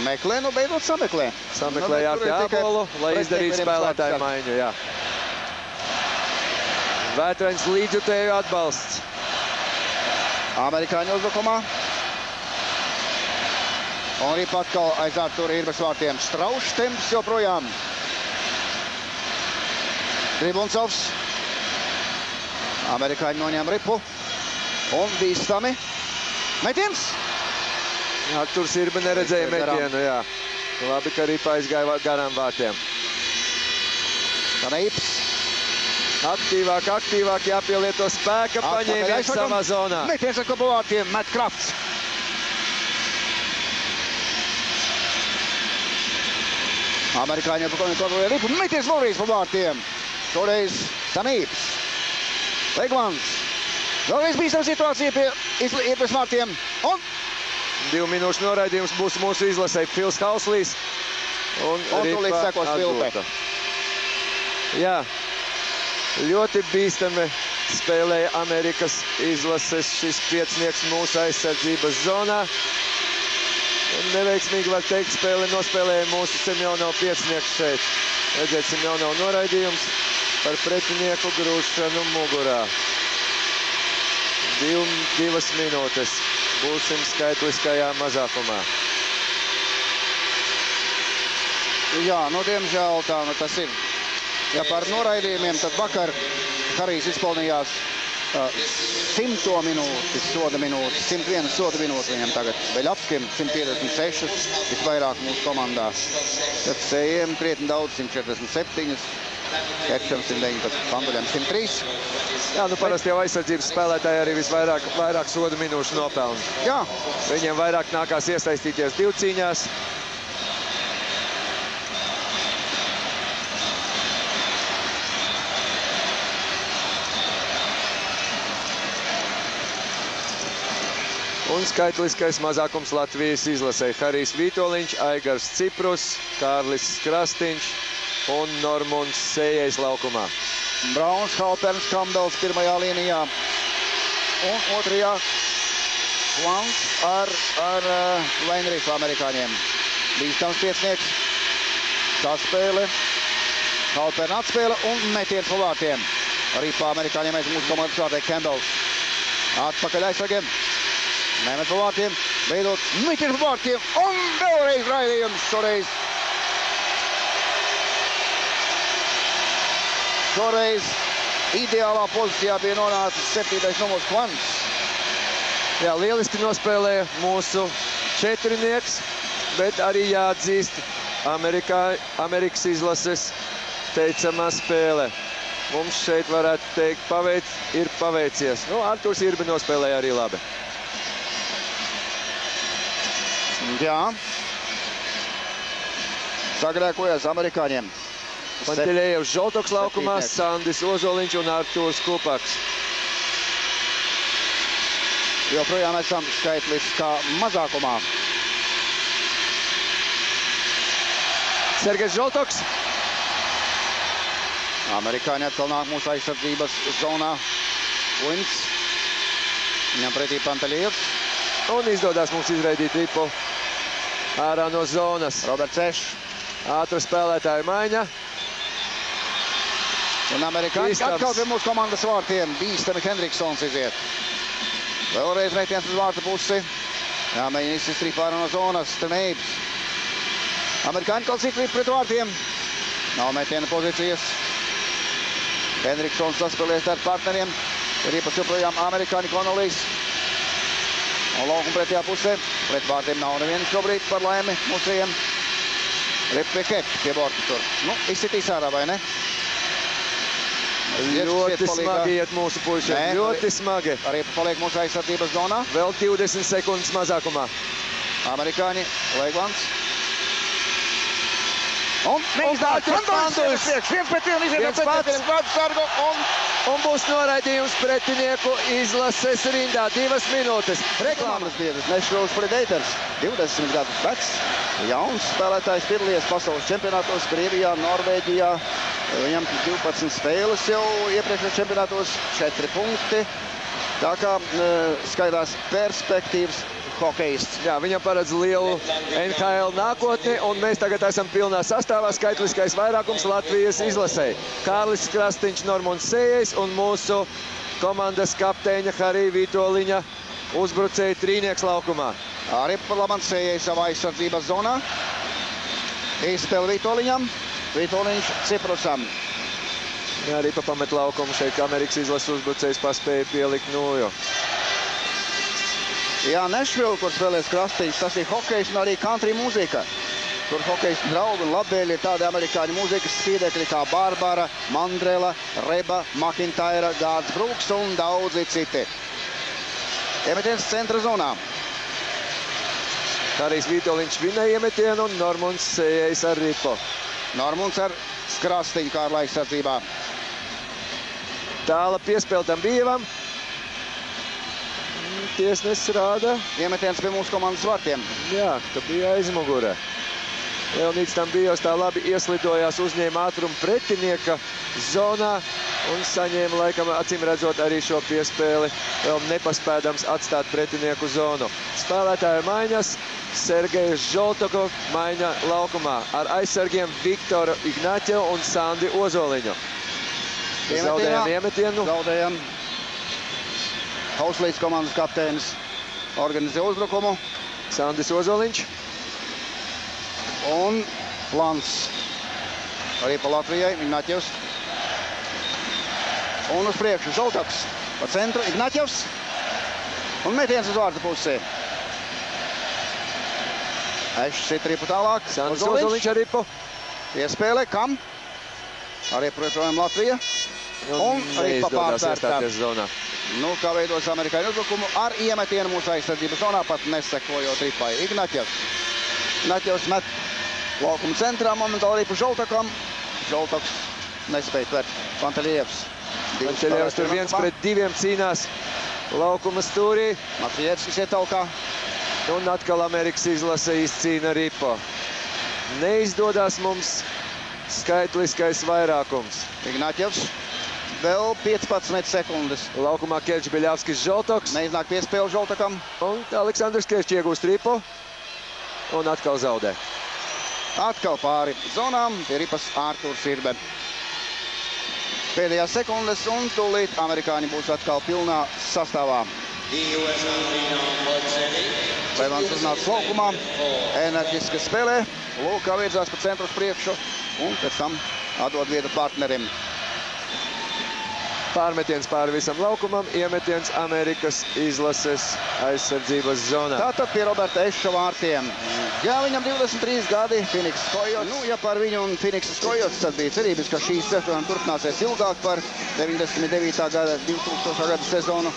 Meklē, nu beidzot sameklē. Sameklē Jāpi Ābolu, lai izdarītu spēlētāju maiņu, jā. Vētraņas līdzjutēju atbalsts. Amerikāņu uzbrukumā. Un arī patkal aiz Artūra Irbes vārtiem. Straušs temps joprojām. Tribuncovs. Amerikāņi noņem ripu. Un bīstami. Metiens. Artūrs Irbe neredzēja metienu, jā. Labi, ka ripa aizgāja garām vārtiem. Tanīps. Aktīvāk jāpielieto spēka paņēmiens savā zonā. Metiens ar kapu vārtiem, Matt Krafts. Amerikāņi kontrolē ripu, metiens vēlreiz pa vārtiem. Šoreiz Tanīps. Legmans. Vēlreiz bīstama situācija pie Irbes vārtiem. Un 2 minūšu noraidījums būs mūsu izlasē. Fils Hauslīs un ripa atgūta. Jā. Ļoti bīstami spēlēja Amerikas izlases šis piecinieks mūsu aizsardzības zonā. Un neveiksmīgi var teikt, spēli nospēlēja mūsu Semjonov piecinieks šeit. Redzēt, Semjonov noraidījums par pretinieku grūšanu mugurā. 2 minūtes. Būsim skaitliskajā mazākumā. Jā, nu diemžēl tā nu tas ir. Ja par noraidījumiem, tad vakar Harijs izpelnījās 100 minūti, soda minūti, 101 soda minūti viņam tagad. Beļapskim 156, visvairāk mūsu komandā. FCM krietni daudz, 147, Kerčam 119, Panduļam 103. Jā, nu parasti jau aizsardzības spēlētāji arī visvairāk soda minūšu nopelna. Jā. Viņiem vairāk nākās iesaistīties divcīņās. Un skaitliskais mazākums Latvijas izlasē. Harijs Vītoliņš, Aigars Ciprus, Kārlis Krastiņš un Normunds Sējais laukumā. Brauns, Halperns, Kambels pirmajā līnijā. Un otrajā Hvans ar Leinrifu amerikāņiem. Bīstams piecinieks. Saspēle. Halpērna atspēle un metiens pa vārtiem. Ripa amerikāņiem aiz mūsu komandas vārtē Campbells. Atpakaļ aizsargiem. Nemet pa vārtiem. Veidot metiens pa vārtiem. Un vēlreiz raidījums šoreiz. Šoreiz ideālā pozīcijā bija nonācis 7. numurs Kvants. Jā, lieliski nospēlēja mūsu četrinieks, bet arī jāatzīst Amerikas izlases teicamā spēle. Mums šeit varētu teikt, ir paveicies. Nu, Arturs Irbi nospēlēja arī labi. Jā. Sagrēkojas amerikāņiem. Panteļējevs Žoltoks laukumā, Sandis Ozoliņš un Arturs Kupaks. Joprojām esam skaitliskā mazākumā. Sergejs Žoltoks. Amerikāņi atkal nāk mūsu aizsardzības zonā. Uins. Viņam pretī Panteļējevs. Un izdodas mums izraidīt ripu ārā no zonas. Roberts Ešs. Ātra spēlētāja maiņa. Un amerikāņi atkal pie mūsu komandas vārtiem. Bīstami Hendriksons iziet. Vēlreiz metiens uz vārta pusi. Jāmēģina izsist ripu ārā no zonas. Trnēbs. Amerikāņi kaut cik ripu pret vārtiem. Nav metiena pozīcijas. Hendriksons saspēlēs ar partneriem. Ripas joprojām amerikāņi Konolīs. Un laukuma pretējā pusē. Pret vārtiem nav neviena šobrīd par laimi mūsējiem. Ripa pie Kep, pie borta tur. Nu, izsitīs ārā, vai ne? Ļoti smagi iet mūsu puišiem. Ļoti smagi. Arī paliek mūsu aizsardzības zonā. Vēl 20 sekundes mazākumā. Amerikāņi, Leiglands. Un neizdāt Pandus. Viens pret vienu iziet pēc sargu un būs noraidījums pretinieku izlases rindā. 2 minūtes. Reklāmas biedrs Nešvills Predators. 20 gadus vecs. Jauns spēlētājs piedalījies pasaules čempionātos Krievijā, Norvēģijā. Viņam 12 spēles jau iepriekšējos čempionātos, 4 punkti. Tā kā skaidrās perspektīvas hokejists. Jā, viņam paredz lielu NHL nākotni, un mēs tagad esam pilnā sastāvā. Skaitliskais vairākums Latvijas izlasē. Kārlis Krastiņš, Normunds Sējais un mūsu komandas kapteiņa Harija Vitoļiņa uzbrucēja trīnieks laukumā. Arī Lamants Sējais savā aizsardzības zonā. Izspēle Vitoļiņam. Vitoļiņš Ciprusam. Jā, arī pamet laukumu šeit, ka Amerikas izlases uzbrucējs paspēja pielikt nulju. Jā, Nešvills, kur spēlēs Krastiņš, tas ir hokejs un arī country mūzika. Tur hokejs draugi un labvēļi ir tādi amerikāņu mūzikas spīdekļi kā Barbara, Mandrela, Reba, McIntyre, Gārds Brooks un daudzi citi. Iemetiens centra zonā. Harijs Vitoļiņš vinēja iemetienu un Normunds Sējais ar ripu. Normunds ar Krastiņu Kārla aizsardzībā. Tāla piespēltam Bievam. Tiesnesis rāda. Iemetiens pie mūsu komandas vārtiem. Jā, ka bija aizmugurē. Leonīds Tambijos tā labi ieslidojās, uzņēma ātrumu pretinieka zonā un saņēma laikam acīm redzot arī šo piespēli, vēl nepaspēdams atstāt pretinieku zonu. Spēlētāja maiņas. Sergejs Žoltokov maiņa laukumā ar aizsargiem Viktoru Ignaķevu un Sandi Ozoliņu. Zaudējam iemetienu. Zaudējam. Hauslīts komandas kapteinis organizē uzbrukumu. Sandis Ozoliņš. Un plans arī pa Latvijai, Ignaķevs. Un uz priekšu Žoltoks pa centru, Ignaķevs. Un metiens uz vārta pusē. Ešs sit ripu tālāk. Sandis Ozoliņš ar ripu. Iespēle, kam? Arī projām Latvija. Un ripa pārtvērtā. Nu, kā veidos amerikāņu uzbrukumu ar iemetienu mūsu aizsardzības zonā, pat nesekojot ripai. Ignaķevs. Ignaķevs met laukuma centrā, momentāli ripu Žoltokam. Žoltoks nespēja tvert. Panteļējevs. Panteļējevs tur 1 pret 2 cīnās laukuma stūrī. Matrievskis iet taukā. Un atkal Amerikas izlase izcīna ripu. Neizdodas mums skaitliskais vairākums. Ignaķevs. Vēl 15 sekundes. Laukumā Kerčs Beļavskis Žoltoks. Neiznāk piespēle Žoltokam. Un Aleksandrs Kerčs iegūst ripu. Un atkal zaudē. Atkal pāri zonām, pie ripas Ārturs Irbe. Pēdējās sekundes un tūlīt amerikāņi būs atkal pilnā sastāvā. Levans uznāca laukumā, enerģiski spēlē, Lūkā virzās pa centru uz priekšu un pēc tam atdod vietu partnerim. Pārmetiens pāri visam laukumam, iemetiens Amerikas izlases aizsardzības zonā. Tātad pie Roberta Eša vārtiem. Jā, viņam 23 gadi, Finiks Kojots. Nu, ja par viņu un Finiks Kojots, tad bija cerības, ka šī sezona turpināsies ilgāk par 99. gada, 2000. gada sezonu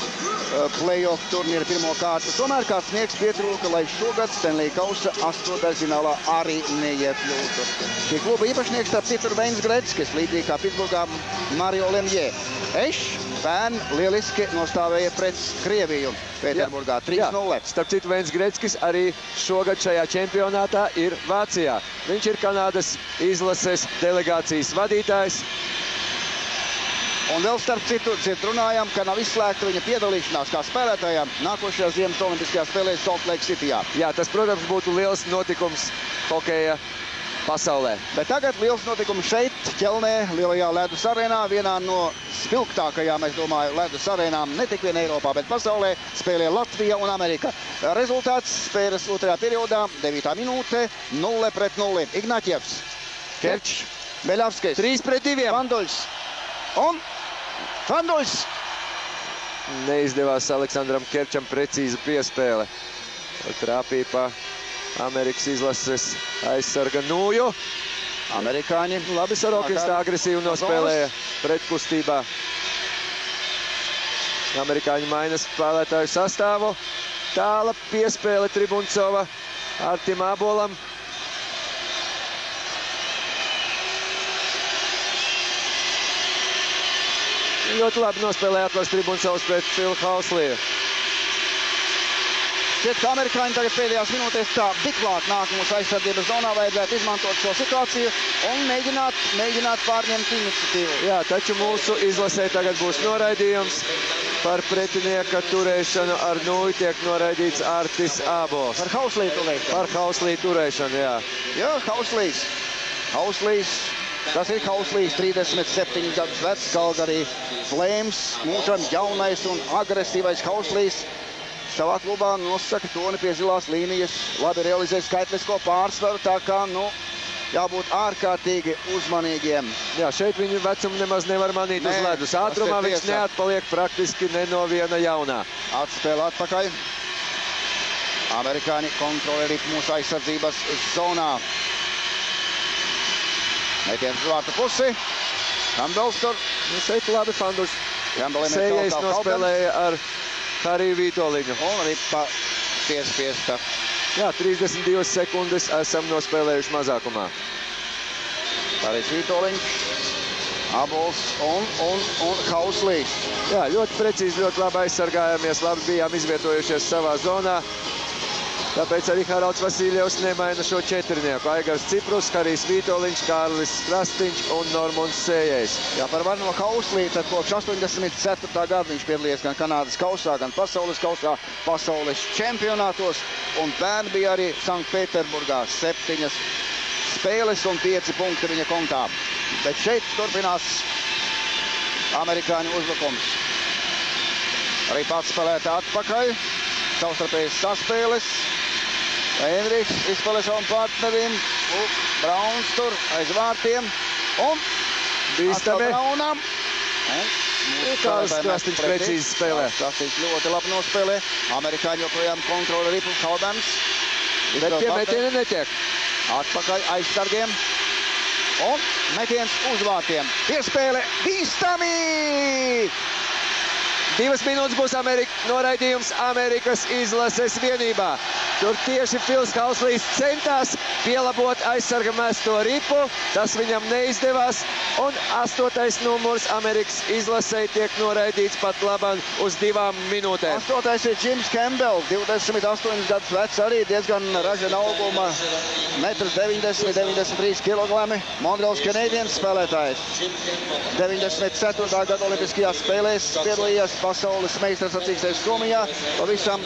play-off turnīra pirmo kārtu. Tomēr kāds sniegs pietrūka, lai šogad Stanley Kausa astodaļfinālā arī neiekļūtu. Šī kluba īpašnieks starp citu ir Veins Greckis, līdzīgi kā Pittsburgā Mario Lemieux. Ešs pērn lieliski nostāvēja pret Krieviju Pēterburgā 3-0. Starp citu, Veins Greckis arī šogad šajā čempionātā ir Vācijā. Viņš ir Kanādas izlases delegācijas vadītājs. Un vēl starp citu, runājām, ka nav izslēgta viņa piedalīšanās kā spēlētājām nākošajā ziemas olimpiskajās spēlēs Salt Lake Cityjā. Jā, tas, protams, būtu liels notikums hokeja pasaulē. Bet tagad liels notikums šeit, Ķelnē, lielajā ledus arēnā, vienā no spilgtākajām, es domāju, ledus arēnām ne tik vien Eiropā, bet pasaulē spēlē Latvija un Amerika. Rezultāts spēles otrajā periodā, 9. minūte, 0-0. Ignaķievs, Kerčs, Beļavskis, 3-2. Fanduļs un Fanduļs. Neizdevās Aleksandram Kerčam precīza piespēle. Trāpīja pa Amerikas izlases aizsarga Nūju. Amerikāņi. Labi, Sorokins tā agresīvi nospēlēja pretkustībā. Amerikāņi maina spēlētāju sastāvu. Tāla piespēle Tribuncova Artim Abolam. Ļoti labi nospēlēja Atvars Tribuncovs pret Filu Hausliju. Šķiet, ka amerikāņi tagad pēdējās minūtēs tā biklāt nāk mūsu aizsardzības zonā, vajadzētu izmantot šo situāciju un mēģināt pārņemt iniciatīvu. Jā, taču mūsu izlasē tagad būs noraidījums par pretinieka turēšanu ar Nūju tiek noraidīts Artis Ābols. Par Hausliju turēšanu. Par Hausliju turēšanu, jā. Jā, Hauslīs. Tas ir Hauslīs, 37 gadus vecs, Calgary Flames, mūžam jaunais un agresīvais Hauslīs. Savā klubā nosaka toni pie zilās līnijas, labi realizē skaitlisko pārsvaru, tā kā, jābūt ārkārtīgi uzmanīgiem. Jā, šeit viņu vecumu nemaz nevar manīt uz ledus. Ātrumā viņš neatpaliek praktiski ne no viena jaunā. Atspēle atpakaļ. Amerikāņi kontrolē arī mūsu aizsardzības zonā. Metiens uz vārtu pusi. Campbells tur. Šeit labi Fanduļs. Sējais nospēlēja ar Hariju Vītoliņu. Un ripa piespiesta. Jā, 32 sekundes esam nospēlējuši mazākumā. Harijs Vītoliņš, Abols un Hauslīs. Jā, ļoti precīzi, ļoti labi aizsargājāmies, labi bijām izvietojušies savā zonā. Tāpēc arī Haralds Vasiljevs nemaina šo četrnieku. Aigars Ciprus, Harijs Vītoliņš, Kārlis Krastīņš un Normunds Sējais. Jā, par Varno Hauslī, tad kopš 84. gada viņš piedalījies gan Kanādas kausā, gan pasaules kausā, pasaules čempionātos. Un pērn bija arī Sanktpēterburgā 7 spēles un 5 punkti viņa kontā. Bet šeit turpinās amerikāņu uzbrukums. Arī pats spēlētā atpakaļ. Savstarpējas saspēles. Enriks izspēlē savam partnerim. Brauns tur aiz vārtiem. Un bīstami. Braunam. Kārlis Krastīņš precīzi spēlē. Krastīņš ļoti labi nospēlē. Amerikāņi joprojām kontrole ripu Kalbens. Bet pie metiena netiek. Atpakaļ aizsargiem. Un metiens uz vārtiem. Piespēle bīstami! 2 minūtes būs noraidījums Amerikas izlases vienībā. Tur tieši Fils Hauslīs centās pielabot aizsarga mesto ripu. Tas viņam neizdevās. Un 8. numurs Amerikas izlasei tiek noraidīts pat labam uz 2 minūtēm. 8. ir Jims Campbell, 28 gadus vecs, arī diezgan ražana auguma, 1,90 m, 93 kg. Montreals Canadiens spēlētājs. 94. gada olimpiskajās spēlēs piedalījās pasaules meistars sacīkstēs Somijā. Pavisam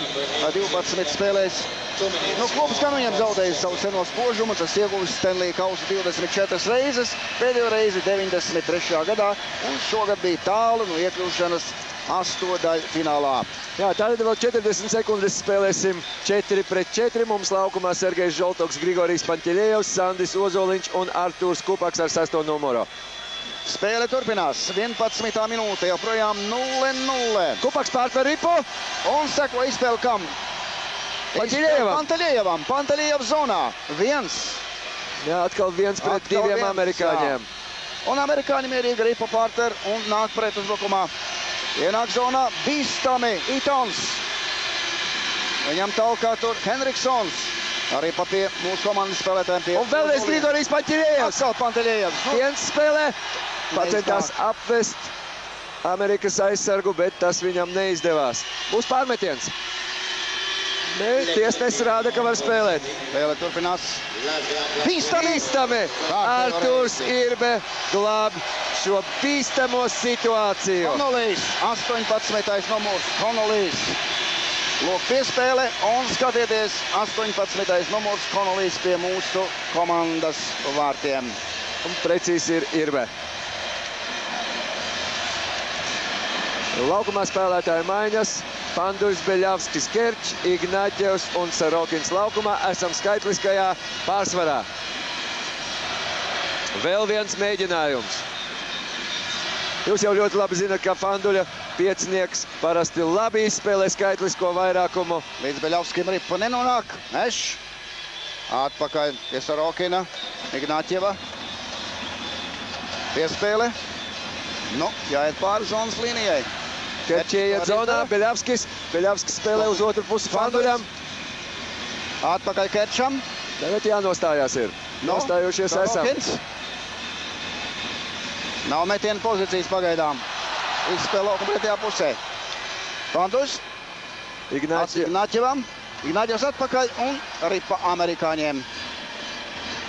12 spēlēs Nu, klubs gan viņam zaudējis savu seno spožumu, tas ieguvis Stanley kausu 24 reizes, pēdējo reizi 93. gadā, un šogad bija tālu no iekļūšanas astotdaļfinālā. Jā, tātad vēl 40 sekundes spēlēsim 4-4. Mums laukumā Sergejs Žoltoks, Grigorijs Panteļejevs, Sandis Ozoliņš un Artūrs Kupaks ar 6. numuru. Spēle turpinās. 11. minūte, joprojām 0-0. Kupaks pārtver ripu. Un seko izspēle kam? Panteļejevam. Panteļejevs zonā. 1. Jā, atkal 1 pret 2 amerikāņiem. Un amerikāņi mierīgi ripu pārtver un nāk pret uzbrukumā. Ienāk zonā bīstami Itons. Viņam talkā tur Henriksons. Arī pa pie mūsu komandas spēlētājiem pie. Un vēlreiz Grigorijs Panteļejevs. Atkal Panteļejevs. Viens spēlē. Pacentās apvest Amerikas aizsargu, bet tas viņam neizdevās. Būs pārmetiens. Tiesnesis rāda, ka var spēlēt. Spēle turpinās. Bīstami! Artūrs Irbe glāb šo bīstamo situāciju. Konolīs, 18. numurs. Konolīs. Lūk, piespēle un skatieties, 18. numurs Konolīs pie mūsu komandas vārtiem. Un precīzi ir Irbe. Laukumā spēlētāju maiņas. Panduļs, Beļavskis, Kerčs, Ignaķevs un Sarokins laukumā. Esam skaitliskajā pārsvarā. Vēl viens mēģinājums. Jūs jau ļoti labi zināt, ka Panduļa piecinieks parasti labi izspēlē skaitlisko vairākumu. Līdz Beļavskim ripa nenonāk. Eš. Atpakaļ pie Sarokina. Ignaķeva. Piespēle. Nu, jāiet pāri zonas līnijai. Kerčs ieiet zonā, Beļavskis spēlē uz otru pusi Panduļam. Atpakaļ Kerčam. Tagad jānostājās ir. Nostājušies esam. Nav metiena pozīcijas pagaidām. Izspēl laukuma pretējā pusē. Panduļs. Ignaķevam. Ignaķevs atpakaļ un ripa amerikāņiem.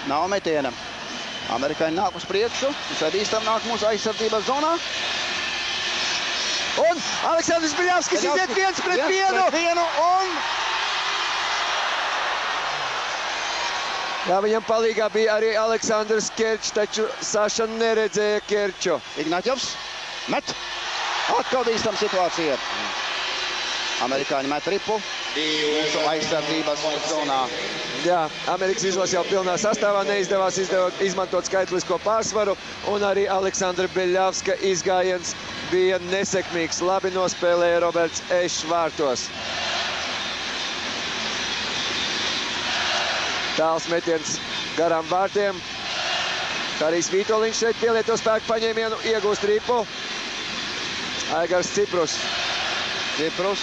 Nav metiena. Amerikāņi nāk uz priekšu. Visai bīstam nāk mūsu aizsardzības zonā. Un Aleksandrs Beļavskis iziet 1 pret 1. Un... Jā, viņam palīgā bija arī Aleksandrs Kerčs, taču Saša neredzēja Kerču. Ignaķevs met. Atkal bīstam situācija. Amerikāņi met ripu mūsu aizsardzības zonā. Jā, Amerikas izlase jau pilnā sastāvā neizdevās izmantot skaitlisko pārsvaru, un arī Aleksandra Beļavska izgājiens bija nesekmīgs. Labi nospēlēja Roberts Ešs vārtos. Tāls metiens garām vārtiem. Harijs Vītoliņš šeit pielieto spēku paņēmienu, iegūst ripu. Aigars Ciprus. Ciprus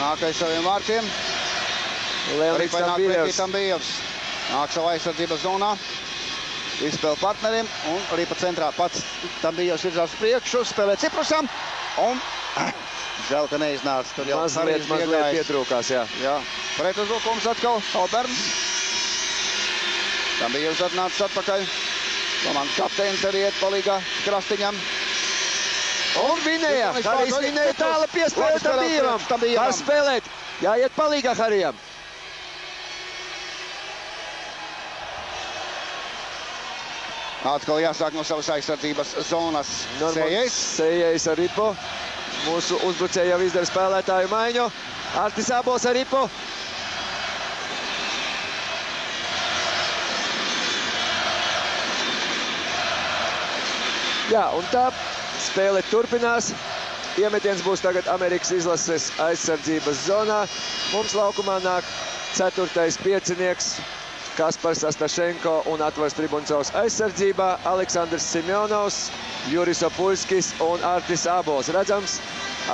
nāk aiz saviem vārtiem. Leonīds Tambijevs. Nāk savā aizsardzības zonā. Izspēle partnerim un ripa centrā pats Tambijevs virzās priekšu. Spēlē Ciprusam un žēl, ka neiznāca. Tur jau mazliet pietrūkās, jā. Jā. Pretuzbrukums atkal Alberns. Tambijevs atnācis atpakaļ. Komandas kapteinis arī iet palīgā Krastiņam. Un vinēja. Harijs vinēja tāla piespēle Tambijevam. Var spēlēt. Jāiet palīgā Harijam. Atkal jāsāk no savas aizsardzības zonas. Sējais ar ripu. Mūsu uzbrucēji jau izdara spēlētāju maiņu. Artis Abols ar ripu. Jā, un tā spēle turpinās. Iemetiens būs tagad Amerikas izlases aizsardzības zonā. Mums laukumā nāk 4. piecinieks Kaspars Astašenko un Atvars Tribuncovs aizsardzībā. Aleksandrs Simjonovs, Juris Opulskis un Artis Abols. Redzams,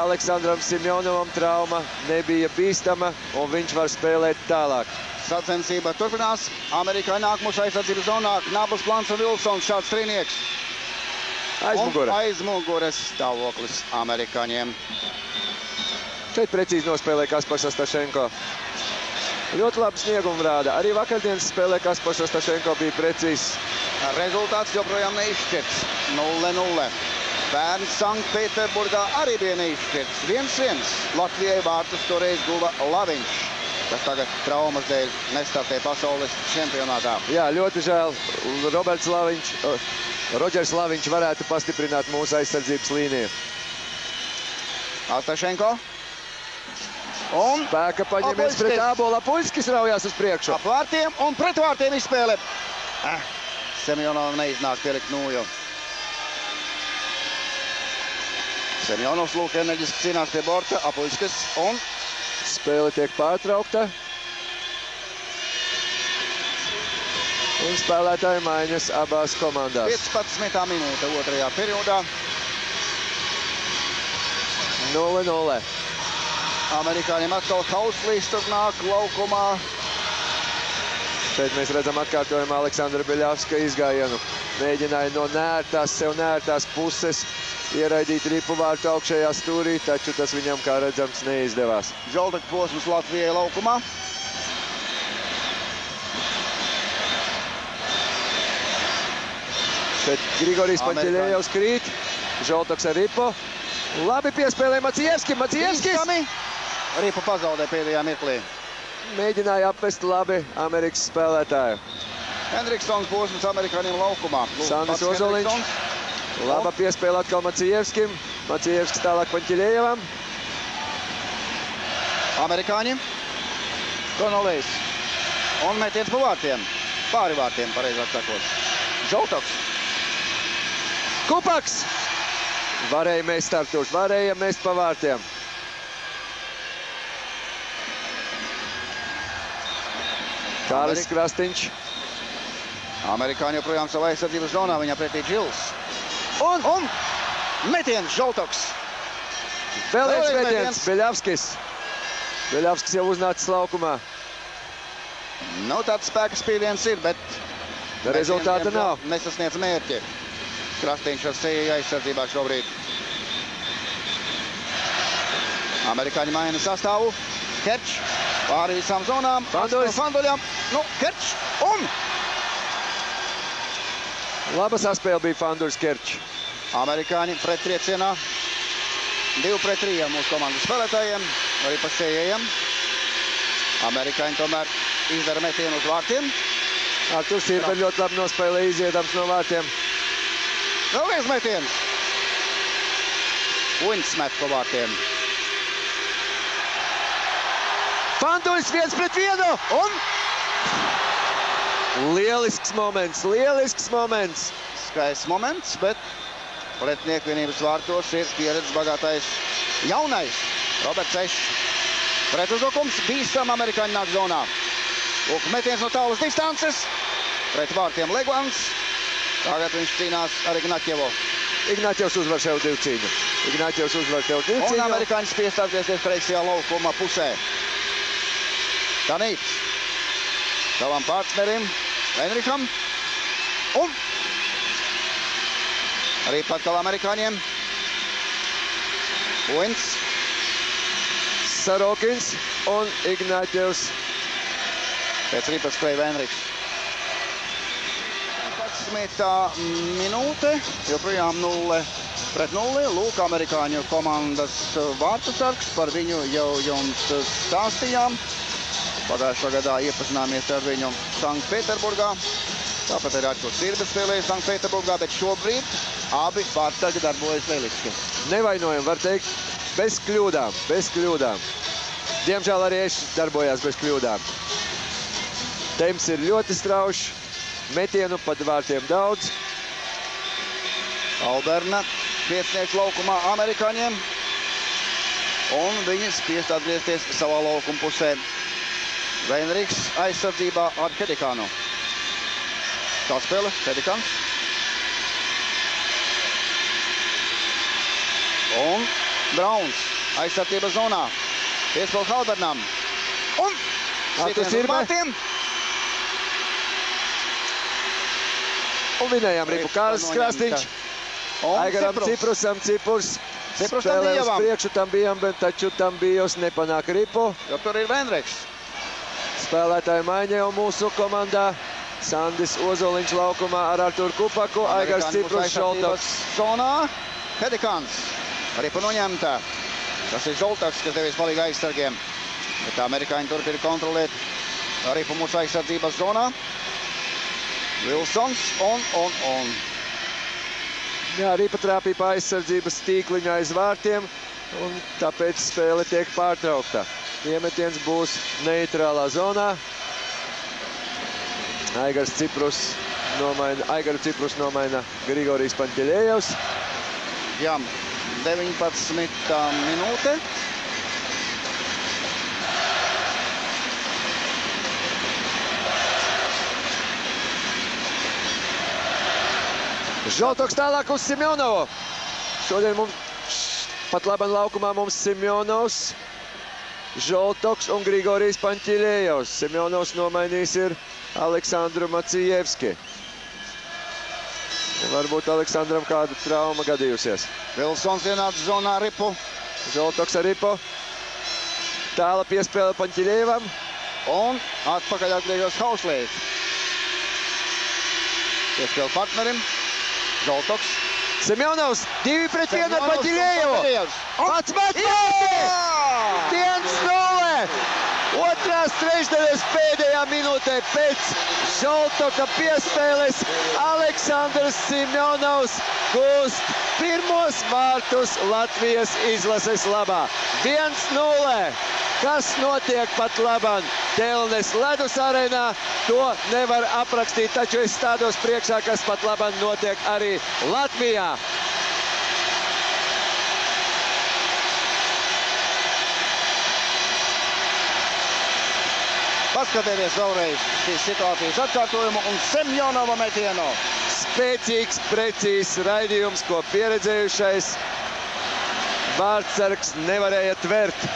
Aleksandram Simjonovam trauma nebija bīstama un viņš var spēlēt tālāk. Sacensība turpinās. Amerikā nāk mūsu aizsardzības zonā. Knabls, Plants un Vilsons, šāds trīnieks. Aizmugures stāvoklis amerikāņiem. Šeit precīzi nospēlē Kaspars Astašenko. Ļoti labi sniegumu rāda. Arī vakardienas spēlē Kaspars Astašenko bija precīzs. Rezultāts joprojām neizšķirts. 0-0. Bērns Sanktpēterburgā arī bija neizšķirts. 1-1. Latvijai vārtus toreiz guva Laviņš. kas tagad traumas dēļ nestartē pasaules čempionātā. Jā, ļoti žēl. Rodžers Laviņš varētu pastiprināt mūsu aizsardzības līniju. Astašenko. Un Spēka paņemies pret Ābola. Puļskis raujās uz priekšu. ap vārtiem un pret vārtiem izspēle. Semjonovam neiznāk pielikt nūju. Semjonovs lūk enerģiski cīnās pie borta. Apuļskis un Spēle tiek pārtraukta. Un spēlētāju maiņas abās komandās. 15. minūte otrajā periodā. 0-0. Amerikāņiem atkal Hauslīs tur nāk laukumā. Šeit mēs redzam atkārtojumu Aleksandra Beļavska izgājienu. Mēģināja no sev nērtās puses ieraidīt ripu vārtu augšējā stūrī, taču tas viņam, kā redzams, neizdevās. Žoltek posms Latvijai laukumā. Šeit Grigorijs Paņķeļējevs krīt. Žoltoks ar ripu. Labi piespēlē Macievskim. Bīstami. Ripa pazaudē pēdējā mirklī. Mēģināja apvest labi Amerikas spēlētāju. Hendriksons posms amerikāņiem laukumā. Sandis Ozoliņš. Laba piespēle atkal Macievskim. Macievskis tālāk Paņķeļējevam. Amerikāņi. Konolejs. Un metiens pa vārtiem. Pāri vārtiem, pareizāk sakot. Žoltoks. Kupaks! Varēja mest startuš, varēja mest pa vārtiem. Kārlis Krastīņš. Amerikāņi joprojām savā aizsardzības zonā, viņā pretī Džils. Un metiens Žoltoks. Vēl viens metiens, Beļavskis. Beļavskis jau uznācis laukumā. Nu, tāds spēka spiediens ir, bet rezultāta nav. Nesasniedz mērķi. Krastīņš ar seju aizsardzībā šobrīd. Amerikāņi maina sastāvu. Kerčs pāri visām zonām. Fanduļam. Nu, Kerčs un laba saspēle bija Fanduļs Kerčs. Amerikāņi pret triecienā. 2-3 mūsu komandas spēlētājiem. Arī pa sējējiem. Amerikāņi tomēr izdara metienu uz vārtiem. Arturs Sirber ļoti labi nospēlē iziedams no vārtiem. Vēl viens metiens. Uins met pa vārtiem. Fanduļs 1-1 un lielisks moments, lielisks moments. Skaists moments, bet pretinieku vienības vārtos ir pieredzes bagātais jaunais Roberts Ešs. Pretuzbrukums bīstam amerikāņi nāk zonā. Lūk, metiens no tālas distances. Pret vārtiem Legvans. Tagad viņš cīnās ar Ignaķevu. Ignaķevs uzvar sev divu cīņu. Un amerikāņi spiest atgriezties kreisajā laukuma pusē. Tanīts. Savam partnerim, Enrikam. Un arī patkal amerikāņiem. Uins. Sarokins un Ignaķevs. Pēc ripas skrēja Enriks. 11. minūte, joprojām 0-0. Lūk, amerikāņu komandas vārtu sargs, par viņu jau jums stāstījām. Pagājušā gadā iepazināmies ar viņu Sanktpēterburgā. Tāpat arī Arturs Sirber spēlēja Sanktpēterburgā, bet šobrīd abi vārtsargi darbojas lieliski. Nevainojam, var teikt, bez kļūdām. Diemžēl arī Ešs darbojās bez kļūdām. Temps ir ļoti straušs. Metienu pat vārtiem daudz. Alberna piecinieks laukumā amerikāņiem. Un viņi spiest atgriezties savā laukuma pusē. Veinriks aizsardzībā ar Hedikānu. Tā spēle, Hedikāns. Un Brauns aizsardzības zonā. Piespēl Halbernam. Un Arturs Sirber. Un vinējām ripu Kārlis Krastīņš. Aigaram Ciprusam, Cipurs spēlē uz priekšu, tam bijām, bet taču tam bijos nepanāk ripu. Jo tur ir Veinriks. Spēlētāju maiņa jau mūsu komandā. Sandis Ozoliņš laukumā ar Arturu Kupaku, Aigars Ciprus, Žoltoks. Zonā Hedikāns. Ripa noņemta. Tas ir Žoltoks, kas devies palīgi aizsargiem. Bet amerikāņi turpina kontrolēt ripu mūsu aizsardzības zonā. Vilsons un. Jā, Ripa trāpīja pa aizsardzības tīkliņu aiz vārtiem, un tāpēc spēle tiek pārtraukta. Iemetiens būs neitrālā zonā. Aigaru Ciprus nomaina Grigorijs Panķeļējevs. Jā, 19. minūte. Žoltoks tālāk uz Simjonovu. Šodien pat labam laukumā mums Simjonovs, Žoltoks un Grigorijs Panķeļējevs. Simjonovs nomainījis ir Aleksandru Macijevski. Varbūt Aleksandram kāda trauma gadījusies. Vilsons ienāca zonā Ripu. Žoltoks ar Ripu. Tāla piespēle Panķeļējevam. Un atpakaļ atgriežas Hauslīs. Piespēle partnerim. Žoltoks. Simjonovs 2-1 ar Panķeļējevu. Pats vārti! 1-0! Otrās trešdaļas pēdējā minūtē pēc Žoltoka piespēles Aleksandrs Simjonovs gūst pirmos vārtus Latvijas izlases labā. 1-0! Kas notiek pat labam Telnes ledus arēnā, to nevar aprakstīt, taču es stādos priekšā, kas pat labam notiek arī Latvijā. Paskatieties vēlreiz šīs situācijas atkārtojumu un Semjonova metienu. Spēcīgs, precīzs raidījums, ko pieredzējušais vārtsargs nevarēja tvert.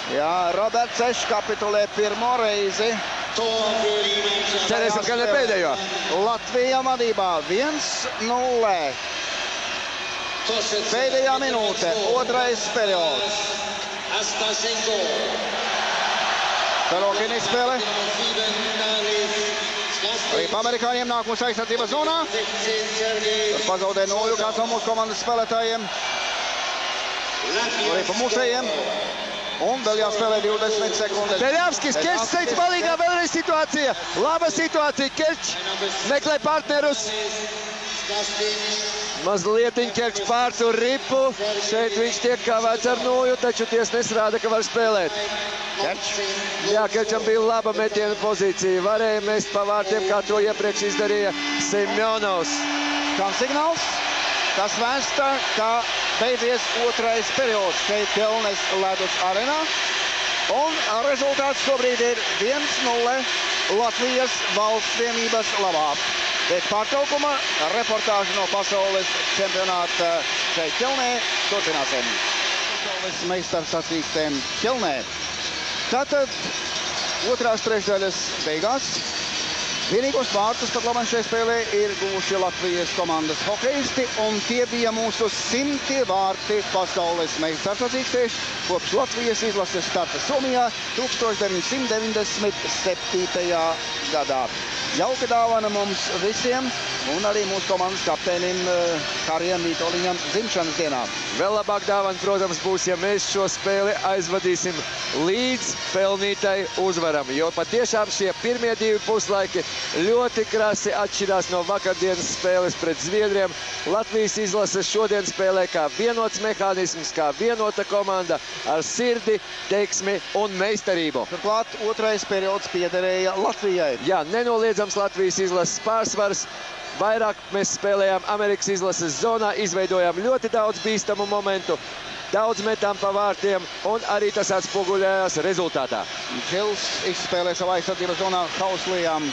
Jā, Roberts Ešs kapitulē pirmo reizi. Cerēsim, ka ne pēdējo. Latvija vadībā 1-0. Pēdējā minūte, otrais periods. Pelokini spēle. Arī pa amerikāņiem nāk mūsu aizsardzības zonā. Pazaudē nulju kāds no mūsu komandas spēlētājiem. Arī pa mūsējiem. Un vēl jāspēlē 20 sekundes. Beļavskis, Kerčs teica palīgā vēlreiz situācija. Laba situācija, Kerčs meklē partnerus. Mazlietiņ Kerčs pārtur Ripu. Šeit viņš tiek kāvēts ar nulju, taču tiesnesis rāda, ka var spēlēt. Kerčs. Jā, Kerčam bija laba metiena pozīcija. Varēja mest pa vārtiem, kā to iepriekš izdarīja Semjonovs. Skan signāls. Tas vēsta, ka beidzies otrais periods šeit Telnes ledus arēnā. Un rezultāts šobrīd ir 1-0 Latvijas valsts vienības labā. Pēc pārtraukuma reportāžu no pasaules čempionāta šeit Ķelnē turpināsim. Pasaules meistarsacīkstēm Ķelnē. Tātad otrās trešdaļas beigās. Vienīgos vārtus pat labam šajā spēlē ir guvuši Latvijas komandas hokejisti, un tie bija mūsu 100 vārti pasaules meistarsacīkstēs kopš Latvijas izlases starta Somijā 1997. gadā. Jauka dāvana mums visiem un arī mūsu komandas kapteinim Harijam Vitoļiņam dzimšanas dienā. Vēl labāk dāvana, protams, būs, ja mēs šo spēli aizvadīsim līdz pelnītai uzvaram, jo patiešām šie pirmie divi puslaiki ļoti krasi atšķirās no vakardienas spēles pret Zviedriem. Latvijas izlase šodien spēlē kā vienots mehānisms, kā vienota komanda ar sirdi, teiksmi un meistarību. Turklāt otrais periods piederēja Latvijai. Jā, nenoliedzams Latvijas izlases pārsvars. Vairāk mēs spēlējām Amerikas izlases zonā, izveidojām ļoti daudz bīstamu momentu, daudz metām pa vārtiem un arī tas atspoguļojās rezultātā. Džils izspēlē savā aizsardzības zonā Hauslijām.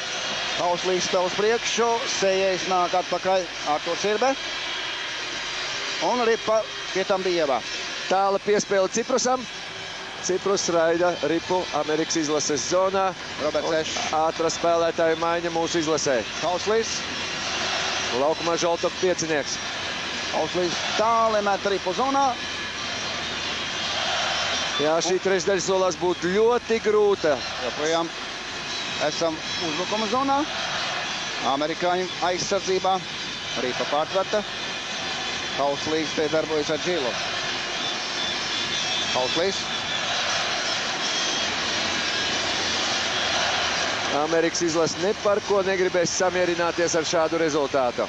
Hauslīs spēles priekšu, Sējais nāk atpakaļ Arturs Irbe. Un Ripa pie tam Dieva. Tāla piespēle Ciprusam. Ciprus raida Ripu Amerikas izlases zonā. Roberts Ešs. Ātra spēlētāju maiņa mūsu izlasē. Hauslīs. Laukumā Žoltoka piecinieks. Hauslīs tāli met Ripu zonā. Jā, šī trešdaļa solās būt ļoti grūta. Joprojām esam uzbrukuma zonā. Amerikāņu aizsardzībā. Ripa pārtverta. Hauslīs te darbojas ar Džilu. Hauslīs. Amerikas izlase ne par ko negribēs samierināties ar šādu rezultātu.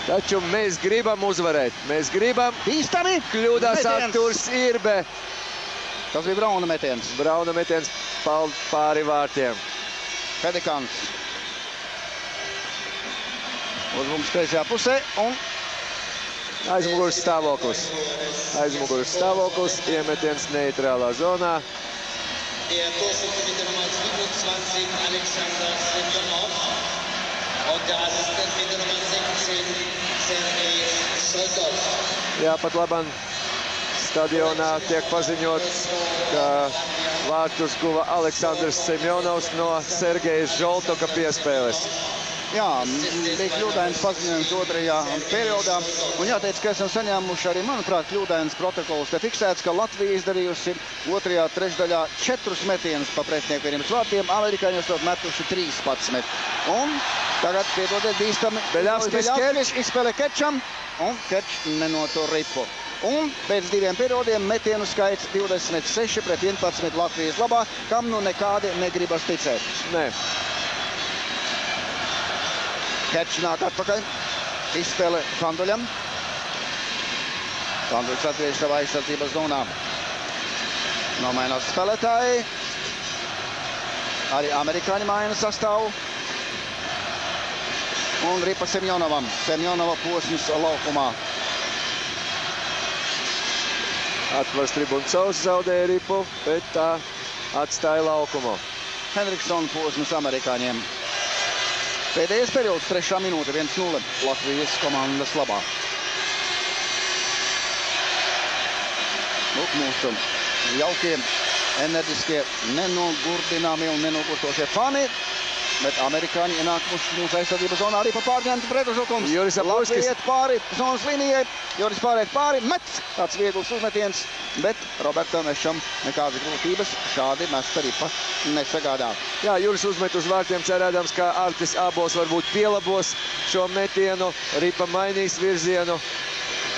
Taču mēs gribam uzvarēt. Mēs gribam. Bīstami. Kļūdās Arturs Irbe. Tas bija Brauna metiens. Brauna metiens pāri vārtiem. Pedekans. Uzbrukums kreisajā pusē un aizmugures stāvoklis. Aizmugures stāvoklis. Iemetiens neitrālā zonā. Der Torschütze mit der Nummer 27, Alexander Svendonov. Und der Assistent mit der Nummer 16, Sergei Šoltovs. Jā, pat labam stadionā tiek paziņots, ka vārtus guva Aleksandrs Semjonovs no Sergeja Žoltoka piespēles. Jā, bija kļūdains paziņojums otrajā periodā. Un jāteic, ka esam saņēmuši arī, manuprāt, kļūdains protokols. Te fiksēts, ka Latvija izdarījusi otrajā trešdaļā 4 metienus pa pretinieku vieniem vārtiem. Amerikāņi esot metuši 13. Un tagad, piedodiet, bīstami. Beļavskis izspēlē Kečam un Kečs nenotur ripu. Un pēc 2 periodiem metienu skaits 26 pret 11 Latvijas labā, kam nu nekādi negribas ticēt. Nē. Kečs nāk atpakaļ, izspēle Kanduļam. Kanduļs atgriež savā aizsardzības zonā. Nomainās spēlētāji. Arī amerikāņi maina sastāvu. Un ripa Semjonovam. Semjonova posms laukumā. Atvars Tribuncovs zaudēja ripu, bet tā atstāja laukumu. Henriksona posms amerikāņiem. Pēdējais periods, 3. minūte, 1-0 Latvijas komandas labā. Lūk, mūsu jaukie, enerģiskie, nenogurdināmie un nenogurstošie fani. Bet amerikāņi ienākuši mūsu aizsardzības zonā arī pa pārņemtu pretuzbrukums. Juris Apolskis. Latvija iet pāri zonas līnijai. Juris pāriet pāri, met tāds viegls uzmetiens, bet Robertam Ešam nekādas grūtības šādi mesta ripa nesagādā. Jā, Juris uzmet uz vārtiem, cerēdams, ka Artis abos varbūt pielabos šo metienu, ripa mainīs virzienu.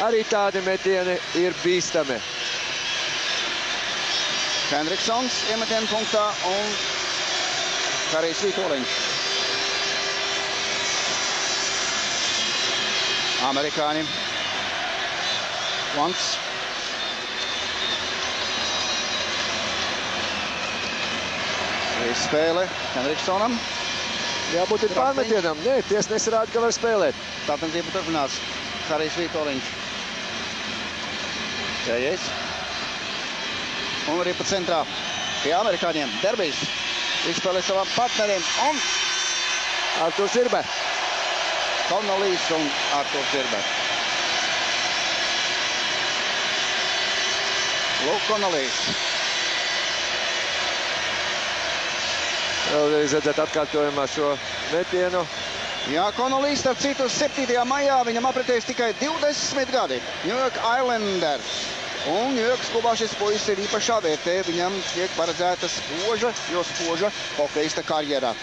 Arī tādi metieni ir bīstami. Henriksons iemetienu punktā un Harijs Vitoļņš. Amerikāņi. Vants. Spēle Henriksonam. Jābūt ir pārmetienam. Nē, tiesnesis rāda, ka var spēlēt. Tātniecība turpinās. Harijs Vitoļņš. Jējies. Un arī pa centrā pie amerikāņiem. Derbijs. Izspēlē savām partneriem un Arturs Irbe. Konolīs un Arturs Irbe. Lūk, Konolīs. Vēlreiz redzēt atkārtojumā šo metienu. Jā, Konolīs, starp citu, 7. maijā viņam apritēs tikai 20 gadi. New York Islanders. Un New Yorkas klubā šis puisis ir īpašā vērtē. Viņam tiek paredzēta spoža hokeista karjerā.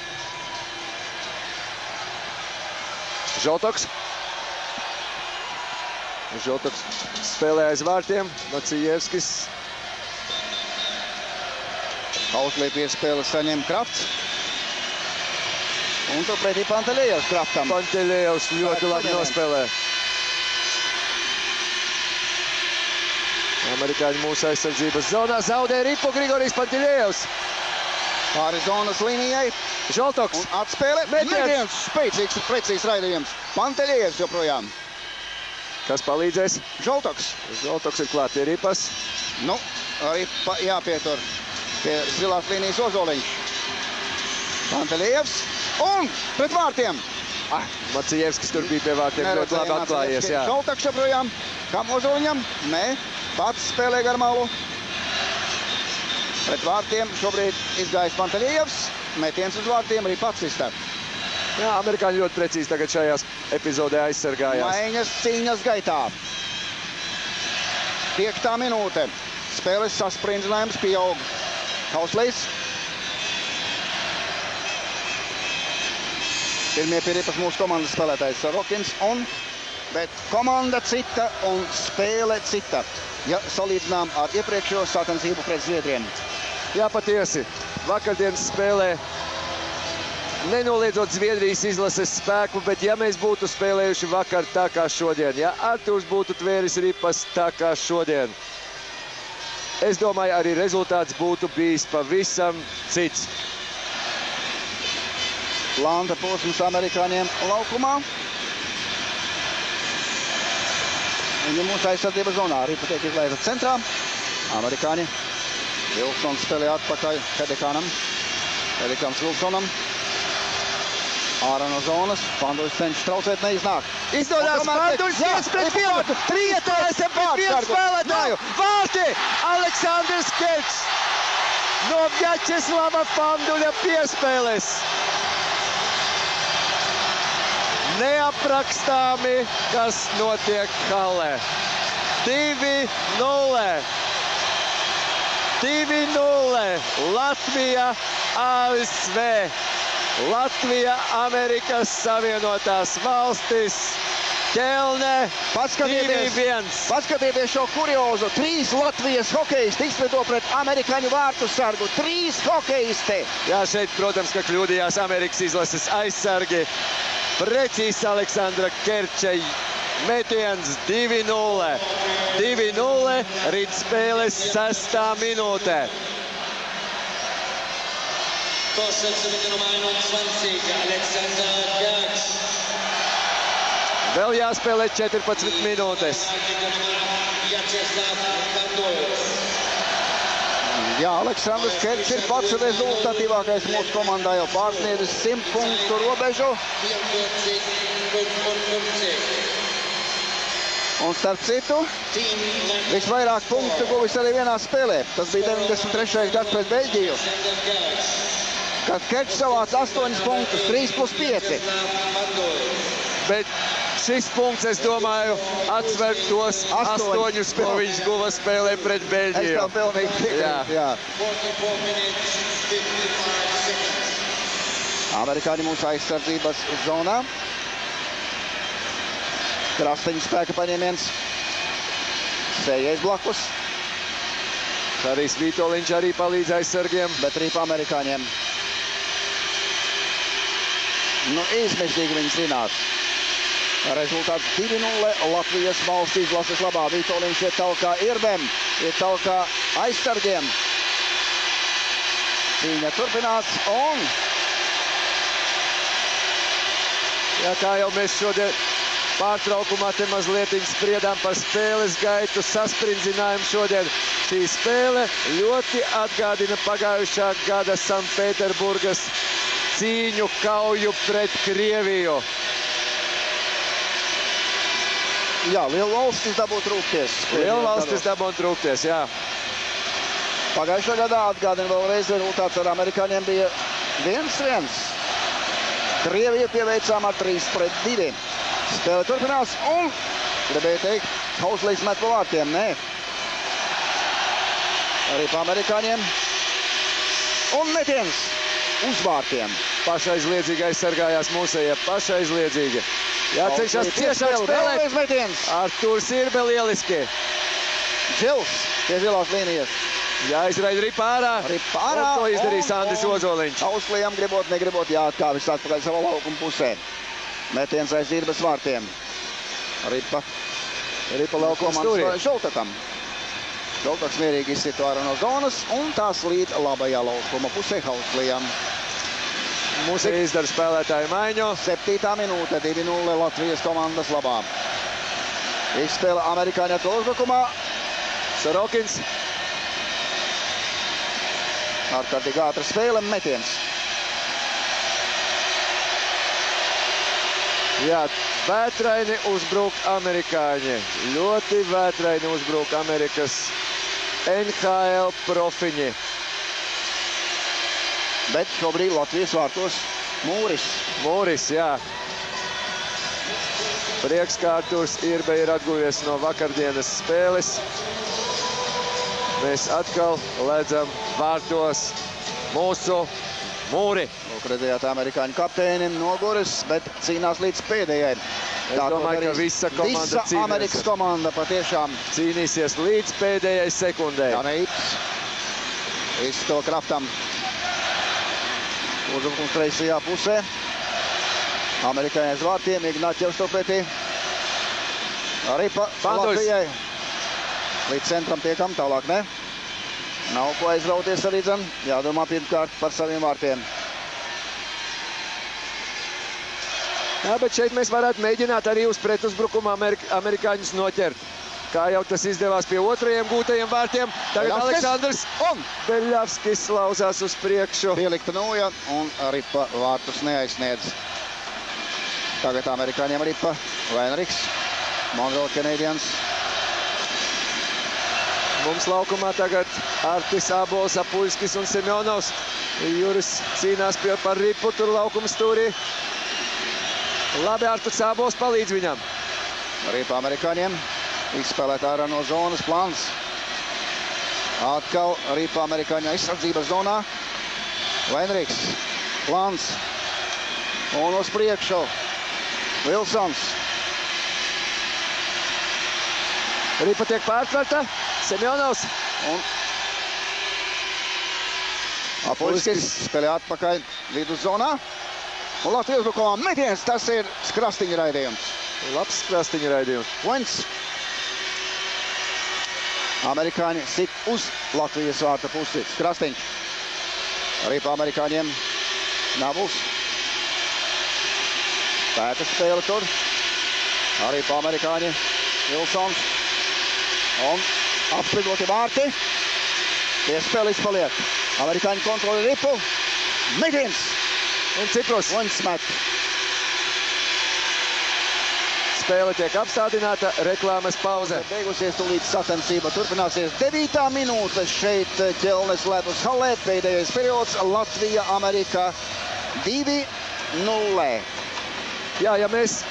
Žoltoks. Žoltoks spēlē aiz vārtiem. Macijevskis. Kauslī piespēle saņem Krafts. Un turpretī Pantelejevs Kraftam. Pantelejevs ļoti labi nospēlē. Amerikāņi mūsu aizsardzības zonā zaudē ripu Grigorijs Pantelejevs. Pāri zonas līnijai. Žoltoks. Un atspēle. Metiens. Spēcīgs, precīzs raidījums. Pantelejevs joprojām. Kas palīdzēs? Žoltoks. Žoltoks ir klāt pie ripas. Nu, ripa jāpietur pie zilās līnijas Ozoliņš. Pantelejevs. Un pret vārtiem. Macijevskis tur bija pie vārtiem. Ļoti labi atklājies. Jā. Žoltoks joprojām. Kam Ozoliņam? Nē. Pats spēlē Garmalu. Pret vārtiem šobrīd izgājis Pantelejevs. Metiens uz vārtiem arī pats izstāv. Jā, amerikāņi ļoti precīzi tagad šajās epizodē aizsargājās. Maiņas cīņas gaitā. 5. minūte. Spēles sasprindzinājums pieaug. Kauslīs. Pirmie pie ripas mūsu komandas spēlētājs Sorokins. Bet komanda cita un spēle cita. Ja salīdzinām ar iepriekšējo sacensību pret Zviedriem. Jā, patiesi. Vakardienas spēlē nenoliedzot Zviedrijas izlases spēku, bet ja mēs būtu spēlējuši vakar tā kā šodien, ja Artūrs būtu tvēris ripas tā kā šodien, es domāju, arī rezultāts būtu bijis pavisam cits. Lanta posms amerikāņiem laukumā. Viņa mūsu aizsardzības zonā arī patiek izlaida centrā. Amerikāņi. Vilsons spēlē atpakaļ Hedekānam. Hedekāns Vilsonam. Ārā no zonas. Panduļs cenšas traucēt, neiznāk. Izdodas Panduļs 5-1. 3 spēlētāju. Vārti! Aleksandrs Kerčs no Vjačeslava Panduļa piespēles. Neaprakstāmi, kas notiek halē. 2-0. 2-0. Latvija, ASV. Latvija, Amerikas Savienotās valstis. Ķelne 2-1. Paskatieties šo kuriozu. 3 Latvijas hokejisti izlido pret amerikāņu vārtu sargu. 3 hokejisti. Jā, šeit, protams, ka kļūdījās Amerikas izlases aizsargi. Precīzs Aleksandra Kerča metiens 2-0. 2-0, rīt spēles 6. minūtē. Torschütze mit der Nummer 21, Alexander Gertsch. Vēl jāspēlē 14 minūtes. Vjačeslav Panduļs. Jā, Aleksandrs Kerčs ir pats rezultatīvākais mūsu komandā, jau pārsniedzis 100 punktu robežu. 44-55. Un starp citu, visvairāk punktu guvis arī vienā spēlē. Tas bija 93. gads pret Beļģiju, kad Kerčs savāc 8 punktus, 3+5. Bet šis punkts, es domāju, atsver tos 8, ko viņš guva spēlē pret Beļģiju. Es tev pilnīgi piekrītu, jā. 44 minutes, 55 seconds. Amerikāņi mūsu aizsardzības zonā. Krasteņu spēka paņēmiens. Sējais blakus. Harijs Vitoļņš arī palīdz aizsargiem. Bet arī pa amerikāņiem. Nu, izmežģīgi viņi zināt. Rezultāts 2-0 Latvijas valsts izlases labā. Vitoļņš iet talkā Irbem, iet talkā aizsargiem. Cīņa turpinās un... Jā, kā jau mēs šodien pārtraukumā te mazliet spriedām par spēles gaitu, sasprindzinājumu šodien. Šī spēle ļoti atgādina pagājušā gada Sanktpēterburgas cīņu kauju pret Krieviju. Jā, liela valstis dabūt rūpties. Liela valstis dabūt rūpties, jā. Pagājušā gadā atgādina vēlreiz rezultāts ar amerikāņiem bija 1-1. Krievija pieveicām ar 3-2. Spēle turpinās un, gribēju teikt, Hauslīs met pa vārtiem, nē. Arī pa amerikāņiem. Un metiens uz vārtiem. Pašaizliedzīgi aizsargājās mūsējie, pašaizliedzīgi. Jācenšas ciešāk spēlēt. Artūrs Irbe lieliski. Džils pie zilās līnijas. Jāizraida ripa ārā. Ripa ārā. Un to izdarīs Andris Ozoliņš. Hauslījam gribot, negribot jāatkāvis atpakaļ savā laukuma pusē. Metiens aiz Irbes vārtiem. Ripa liela komandas Žoltakam. Žoltaks mierīgi izsito ārā no zonas un tās līd labajā laukuma pusē Hauslijam. Mūsu izdara spēlētāju maiņu. 7. minūte, 2-0 Latvijas komandas labā. Izspēle amerikāņu atkal uzbrukumā. Sorokins. Ārkārtīgi ātra spēle, metiens. Jā, vētraini uzbruk amerikāņi. Ļoti vētraini uzbruk Amerikas NHL profiņi. Bet šobrīd Latvijas vārtos Mūris. Mūris, jā. Prieks, kā Artūrs Irbe ir atguvies no vakardienas spēles. Mēs atkal ledzam vārtos mūsu Mūri. Lūk, redzējāt amerikāņu kapteini noguris, bet cīnās līdz pēdējai. Es domāju, ka visa komanda cīnīsies. Amerikas komanda patiešām cīnīsies līdz pēdējai sekundē. Jā, neips. Visu to kraftam. Uzbrukums kreisajā pusē. Amerikāņi aiz vārtiem, Ignaķevs to pretī. Ripa Latvijai. Līdz centram tiekam, tālāk ne. Nav ko aizrauties arī dzen. Jādomā pirmkārt par saviem vārtiem. Jā, bet šeit mēs varētu mēģināt arī uz pretuzbrukumu amerikāņus noķert. Kā jau tas izdevās pie otrajiem gūtajiem vārtiem. Tagad Aleksandrs un Beļavskis lauzās uz priekšu. Pielikta nūja un Ripa vārtus neaizsniedz. Tagad amerikāņiem Ripa, Vainriks, Monreal Canadiens. Mums laukumā tagad Artis, Abols, Apuļskis un Semjonovs. Juris cīnās par Ripu tur laukuma stūrī. Labi, Artis Abols palīdz viņam. Ripa amerikāņiem. Izspēlēt ārā no zonas plāns. Atkal Ripa amerikāņu aizsardzības zonā. Vainriks, plāns. Un uz priekšu. Vilsons. Ripa tiek pārtverta. Semjonovs. Un Apuļskis spēlē atpakaļ viduszonā. Un Latvijas uzbrukumā metiens, tas ir krastiņa raidījums. Labs krastiņa raidījums. Points. Amerikāņi sit uz Latvijas vārta pusi. Krastiņš. Ripa amerikāņiem Nabuls. Pēta spēle tur. Arī pa amerikāņi Vilsons. Un apstrigoti vārti. Pie spēles paliek. Amerikāņi kontroli Ripu. Metiens. Un Cipros. Un smet. Spēle tiek apstādināta, reklāmas pauze. Beigusies tūlīt sacensība. Turpināsies 9. minūte šeit Ķelnes ledus halē. Pēdējais periods Latvija-Amerika 2-0. Jā, ja mēs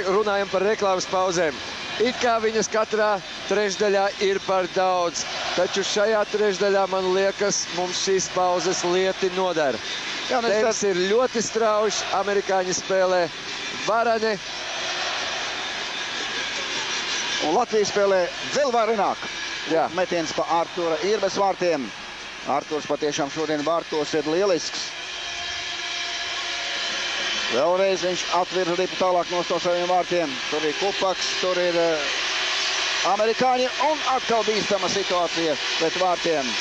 runājam par reklāmas pauzēm, it kā viņas katrā trešdaļā ir par daudz. Taču šajā trešdaļā, man liekas, mums šīs pauzes lieti nodara. Temps ir ļoti strauši, amerikāņi spēlē varani. Un Latvija spēlē vēl varenāk. Jā. Metiens pa Artura Irbes vārtiem. Arturs patiešām šodien vārtos ir lielisks. Vēlreiz viņš atvirza Ripu tālāk no saviem vārtiem. Tur ir Kupaks, tur ir amerikāņi un atkal bīstama situācija pret vārtiem.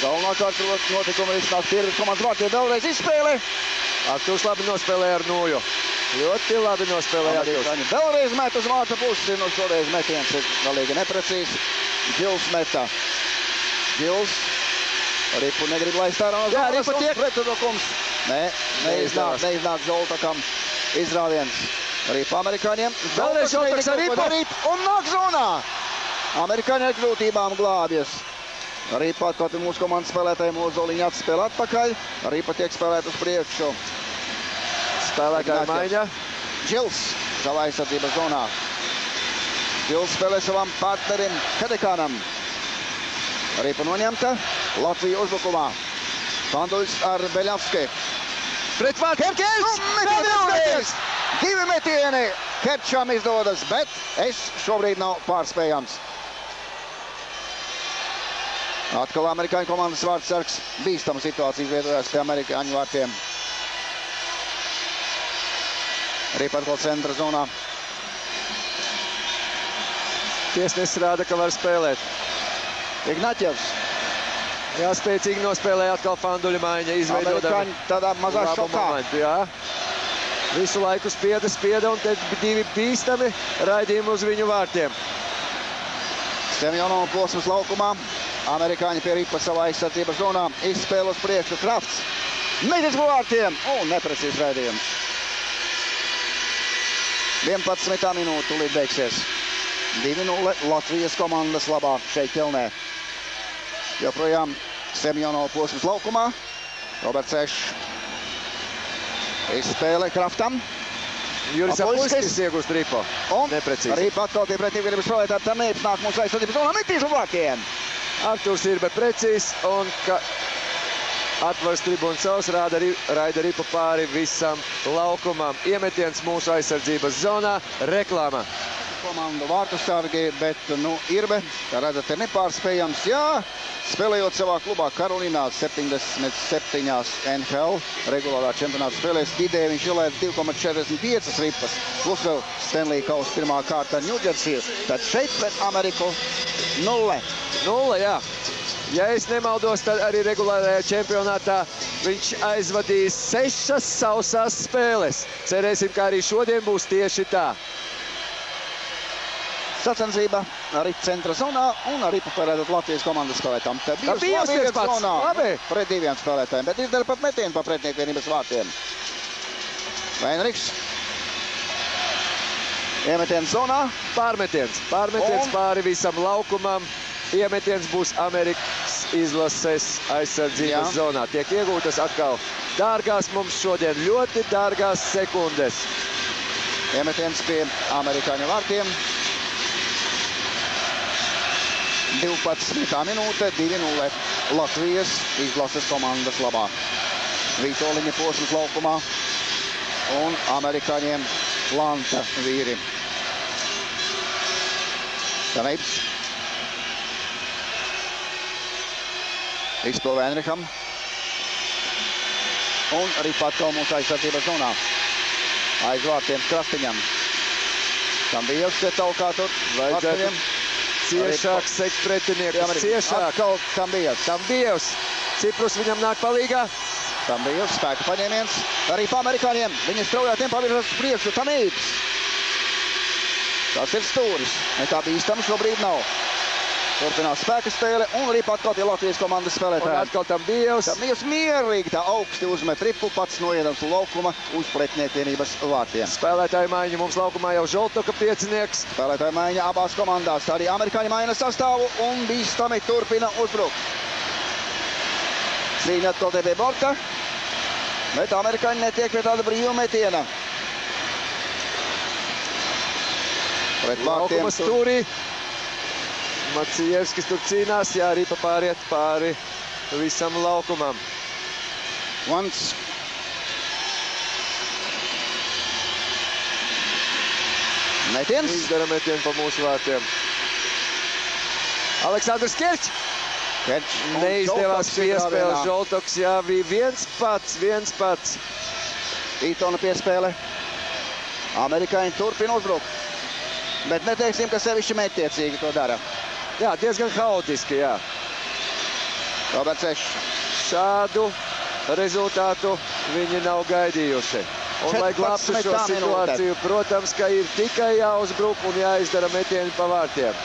Galvenākārt notikuma risinās Irbes komandas vārtiem. Vēlreiz izspēle. Arturs labi nospēlē ar nūju. Ļoti labi nospēlēja Arturs. Vēlreiz met uz vārta pusi, un šoreiz metiens ir galīgi neprecīzs. Gils meta. Gils. Ripu negrib laist ārā no zonas. Jā, Ripu tiek. Pretuzbrukums. Nē, neiznāk Zoltakam izrāviens. Ripu amerikāņiem. Vēlreiz Zoltaks ar Ripu. Un nāk zonā. Amerikāņi ar grūtībām glābjas. Ripu atkal mūsu komandas spēlētājiem Ozoliņa atspēl atpakaļ. Ripu tiek spēlēt uz priekšu. Spēlētāja maiņa. Gils savā aizsardzības zonā. Gils spēlē savam partnerim Hedekānam. Ripa noņemta. Latvija uzbrukumā. Fanduļs ar Beļavski. Pret vārtu. Metiens! Divi metieni Kerčam izdodas, bet šobrīd nav pārspējams. Atkal amerikāņu komandas vārtsargs. Bīstama situācija izveidojās pie amerikāņu vārtiem. Ripa atkal centra zonā. Tiesnesis rāda, ka var spēlēt. Ignaķevs. Jā, spēcīgi nospēlēja atkal Fanduļa maiņa. Amerikāņi tādā mazā šokā. Jā. Visu laiku spieda un te divi bīstami raidījumi uz viņu vārtiem. Semjonova posms laukumā. Amerikāņi pie Ripa savā aizsardzības zonā. Izspēle uz priekšu. Krafts. Metiens pa vārtiem. Un neprecīzs raidījums. 11. minūte līdz beigsies. 2-0 Latvijas komandas labā šeit Ķelnē. Joprojām Semjonova posms laukumā. Roberts Ešs. Izspēle Kraftam. Juris Apuļskis iegūst Ripu. Un neprecīzi. Ripa atkal tie pretīvgribas spēlētāji. Tanēps nāk mūsu aizsardzības zonā. Metiens pa vārtiem. Arturs Irbe precīzs un atvars tribūnas savs raida Ripu pāri visam laukumam. Iemetiens mūsu aizsardzības zonā. Reklāma. komandu vārtu sargi, bet, nu, Irbe, kā redzat, ir nepārspējams. Jā, spēlējot savā klubā Karolinā 77 NHL regulārā čempionāta spēlēs, vidēji viņš ielaida 2,45 ripas, plus vēl Stanley Kausa pirmā kārta Ņūdžersiju. Tad šeit pret Ameriku 0. 0, jā. Ja es nemaldos, tad arī regulārajā čempionātā viņš aizvadīs 6 sausās spēles. Cerēsim, ka arī šodien būs tieši tā. Sacensība arī centra zonā un arī parādot Latvijas komandas spēlētājiem. Tad bijis viens pats. zonā Labi. Pret 2 spēlētājiem, bet izdara pat metienu pa pretinieku vienības vārtiem. Veinrichs. Iemetiens zonā. Pārmetiens pāri visam laukumam. Iemetiens būs Amerikas izlases aizsardzības zonā. Tiek iegūtas atkal dārgās mums šodien, ļoti dārgās sekundes. Iemetiens pie amerikāņu vārtiem. 12. minūte, 2-0 Latvijas izlases komandas labā. Vītoliņa posms laukumā un amerikāņiem Lanta vīri. Taneips. Izpil Veinricham. Un arī patkal mūsu aizsardzības zonā. Aiz vārtiem Krastiņam. Tam bija ielskriet talkā tur. Vajadzētu ciešāk sekt pretiniekus. Ciešāk. Atkal Kambijas. Kambijas. Ciprus viņam nāk palīgā. Kambijas spēka paņēmiens. Arī pa amerikāņiem. Viņi straujā tempā virzās uz priekšu. Taneips. Tas ir stūris. Nekā bīstams šobrīd nav. Turpinās spēka spēle un arī patkal pie Latvijas komandas spēlētājiem. Un atkal Kambijas. Kambijas mierīgi tā augsti uzmet ripu, pats noiedams laukuma uz pretinieku vienības vārtiem. Spēlētāju maiņa mums laukumā jau Žoltoka piecinieks. Spēlētāju maiņa abās komandās. Arī amerikāņi maina sastāvu un bīstami turpina uzbrukt. Cīņa atkal te pie borta, bet amerikāņi netiek pie tāda brīva metiena. Pret vārtiem Laukuma stūrī. Macievskis tur cīnās, jā, ripa pāriet pāri visam laukumam. Vants. Metiens. Izdara metienu pa mūsu vārtiem. Aleksandrs Kerčs. Neizdevās piespēle. Žoltoks, jā, bija viens pats. Vītona piespēle. Amerikāņi turpina uzbrukt. Bet neteiksim, ka sevišķi mētiecīgi to dara. Jā, diezgan haotiski, jā. Roberts Ešs. Šādu rezultātu viņi nav gaidījuši. Un, lai glābtu šo situāciju, protams, ka ir tikai jāuzbruk un jāizdara metieni pa vārtiem.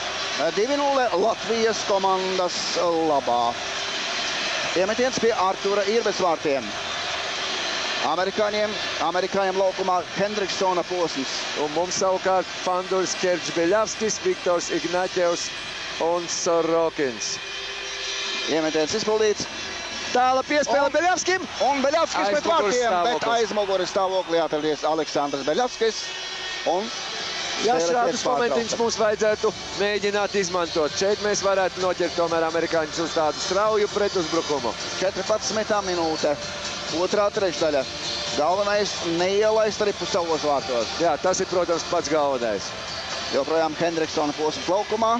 2-0 Latvijas komandas labā. Iemetiens pie Artūra Irbes vārtiem. Amerikāņiem laukumā Hendriksona posms. Un mums savukārt Fanduris Kerčs Beļavskis, Viktors Ignaķevs un Sorokins. Iemetiens izpildīts. Tāla piespēle Beļavskim. Un Beļavskis pret vārtiem, bet aizmugures stāvoklī atradies Aleksandrs Beļavskis. Jā, šādus momentiņus mums vajadzētu mēģināt izmantot. Šeit mēs varētu noķert tomēr amerikāņus uz tādu strauju pretuzbrukumu. 14. minūte. Otrā trešdaļa. Galvenais neielaist ripu savos vārtos. Jā, tas ir, protams, pats galvenais. Joprojām Hendriksona posms laukumā.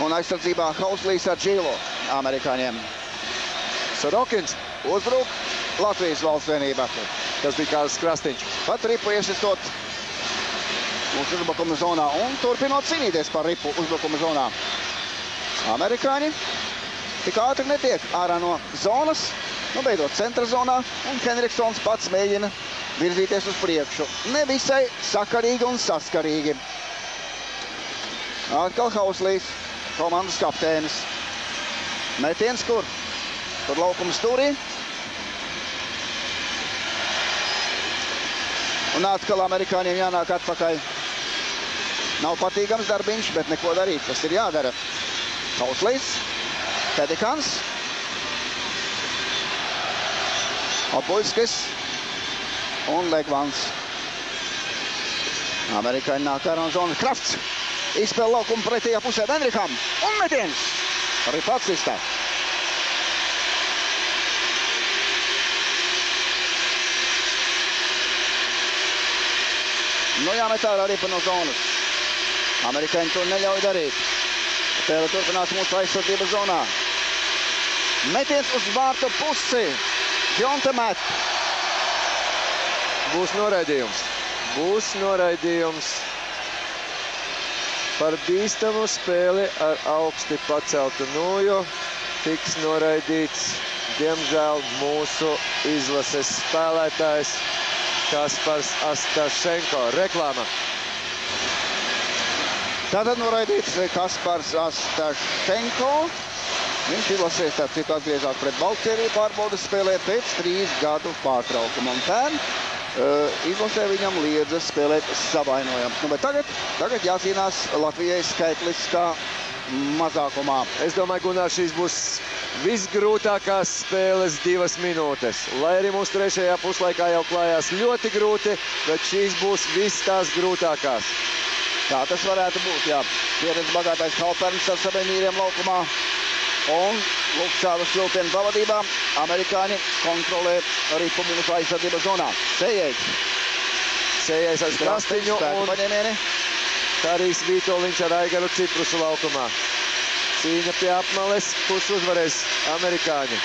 Un aizsardzībā Hauslīs ar Džīlo amerikāņiem. Sorokins. Uzbruk Latvijas valsts vienība. Tas bija Kārlis Krastiņš. Pat ripu iesistot mūsu uzbrukuma zonā un turpinot cīnīties par ripu uzbrukuma zonā. Amerikāņi tik ātri netiek ārā no zonas. Beidzot centra zonā, un Henriksons pats mēģina virzīties uz priekšu. Nevisai sakarīgi un saskarīgi. Atkal Hauslīs, komandas kapteinis. Metiens kur? Tur laukuma stūrī. Un atkal amerikāņiem jānāk atpakaļ. Nav patīkams darbiņš, bet neko darīt. Tas ir jādara. Hauslīs, Pedikans. Opulskis un Legvans. Amerikāņi nāk ārā no zonas. Krafts izspēl laukumu pretējā pusē Veinricham. Un metiens. Arī pats izstā. Nu jāmet ārā Ripa no zonas. Amerikāņi to neļauj darīt. Spēle turpinās mūsu aizsardzības zonā. Metiens uz vārtu pusi. Džonte met. Būs noraidījums. Būs noraidījums par bīstamu spēli ar augsti paceltu nūju. Tiks noraidīts, diemžēl, mūsu izlases spēlētājs Kaspars Astašenko. Reklāma. Tātad noraidīts Kaspars Astašenko. Viņš izlasē, starp citu, atgriezās pret Baltkrieviju pārbaudas spēlē pēc 3 gadu pārtraukuma. Un pērn izlasē viņam liedzas spēlēt savainojams. Nu, bet tagad jācīnās Latvijai skaitliskā mazākumā. Es domāju, Gunār, šīs būs visgrūtākās spēles 2 minūtes. Lai arī mums trešajā puslaikā jau klājās ļoti grūti, bet šīs būs viss tās grūtākās. Tā tas varētu būt, jā. Pieredz bagātais Halperns ar saviem vīriem laukumā. Un lūk šādu Švilpienu pavadībā amerikāņi kontrolē Ripu mūsu aizsardzības zonā. Sējais ar Krastiņu un Harijs Vītoliņš ar Aigaru Ciprusu laukumā. Cīņa pie apmales, kurš uzvarēs amerikāņi.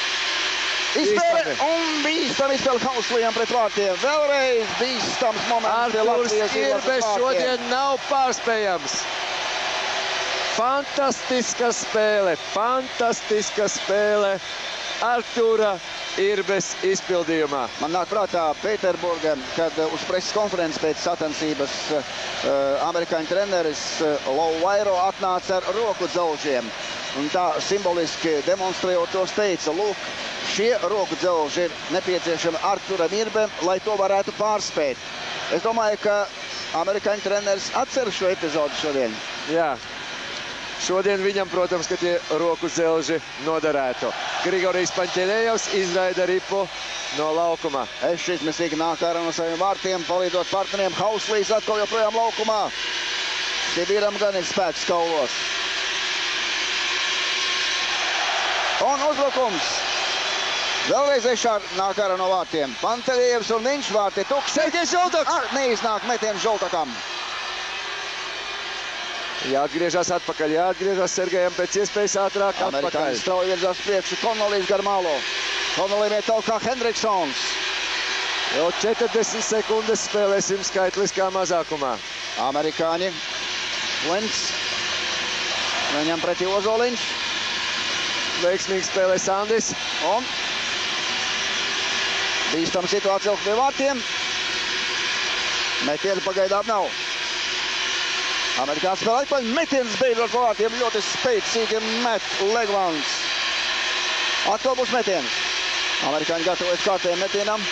Izspēle un bīstami izspēle Hauslījam pret vārtiem. Vēlreiz bīstams moments pie Latvijas Arturs Irbes šodien nav pārspējams. Fantastiska spēle Artura Irbes izpildījumā. Man nāk prātā Pēterburga, kad uz preses konferences pēc sacensības amerikāņu treneris Lou Vairo atnāca ar roku dzelžiem. Un tā simboliski demonstrējot tos teica, lūk, šie roku dzelži ir nepieciešami Arturam Irbem, lai to varētu pārspēt. Es domāju, ka amerikāņu treneris atcer šo epizodu šodien. Jā. Šodien viņam, protams, ka tie roku dzelži noderētu. Grigorijs Paņķeļējevs izraida Ripu no laukuma. Izmisīgi nāk ārā no saviem vārtiem, palīdzot partneriem. Hauslīs atkal joprojām laukumā. Sibīram gan ir spēks kaulos. Un uzbrukums. Vēlreiz Ešār nāk ārā no vārtiem. Panteļējevs un viņš vārti tukši. Sergejs Žoltaks! Neiznāk metiens Žoltakam. Jāatgriežas atpakaļ, jāatgriežas Sergejam pēc iespējas ātrāk atpakaļ. Amerikāņi strauji virzās priekšu, Konolīs gar malo. Konolim ir tālāk kā Hendriksons. Jau 40 sekundes spēlēsim skaitliskā mazākumā. Amerikāņi. Lins. Viņam pretī Ozoliņš. Veiksmīgi spēlē Sandis. Un bīstama situācija pie vārtiem. Metienu pagaidām nav. Amerikāns spēlē atpakaļ, metiens beidzot pa vārtiem, ļoti spēcīgi met Legvans. Atkal būs metiens. Amerikāņi gatavojas kārtējiem metienam.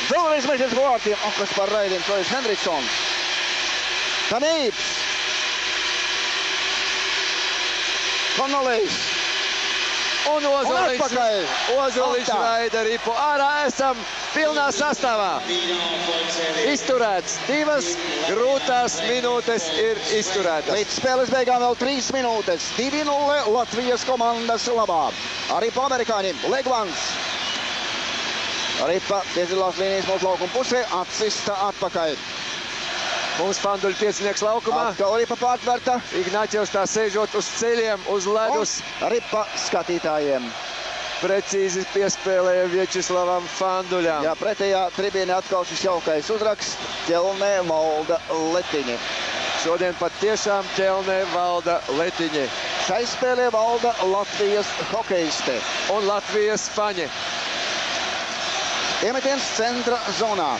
Vēlreiz metiens pa vārtiem. Un kas par raidiem, to ir Hendriksons. Tanīps. Konolīs. Un Ozoliņš raida Ripu. Ārā esam pilnā sastāvā. Izturēts. 2 grūtās minūtes ir izturētas. Līdz spēles beigām vēl 3 minūtes. 2-0 Latvijas komandas labā. Ripa amerikāņiem. Legvans. Ripa pie zilās līnijas mūsu laukuma pusē. Atsista atpakaļ. Mums Fanduļu piecinieks laukumā. Atkal Ripa pārtverta. Ignaķevs tā sēžot uz ceļiem, uz ledus. Un Ripa skatītājiem. Precīzi piespēlēja Vječislavam Fanduļam. Jā, pretējā tribīne atkal šis jaukais uzraksts. Ķelnē valda letiņi. Šodien pat tiešām ķelnē valda letiņi. Šai spēlē valda Latvijas hokeisti. Un Latvijas faņi. Iemetiens centra zonā.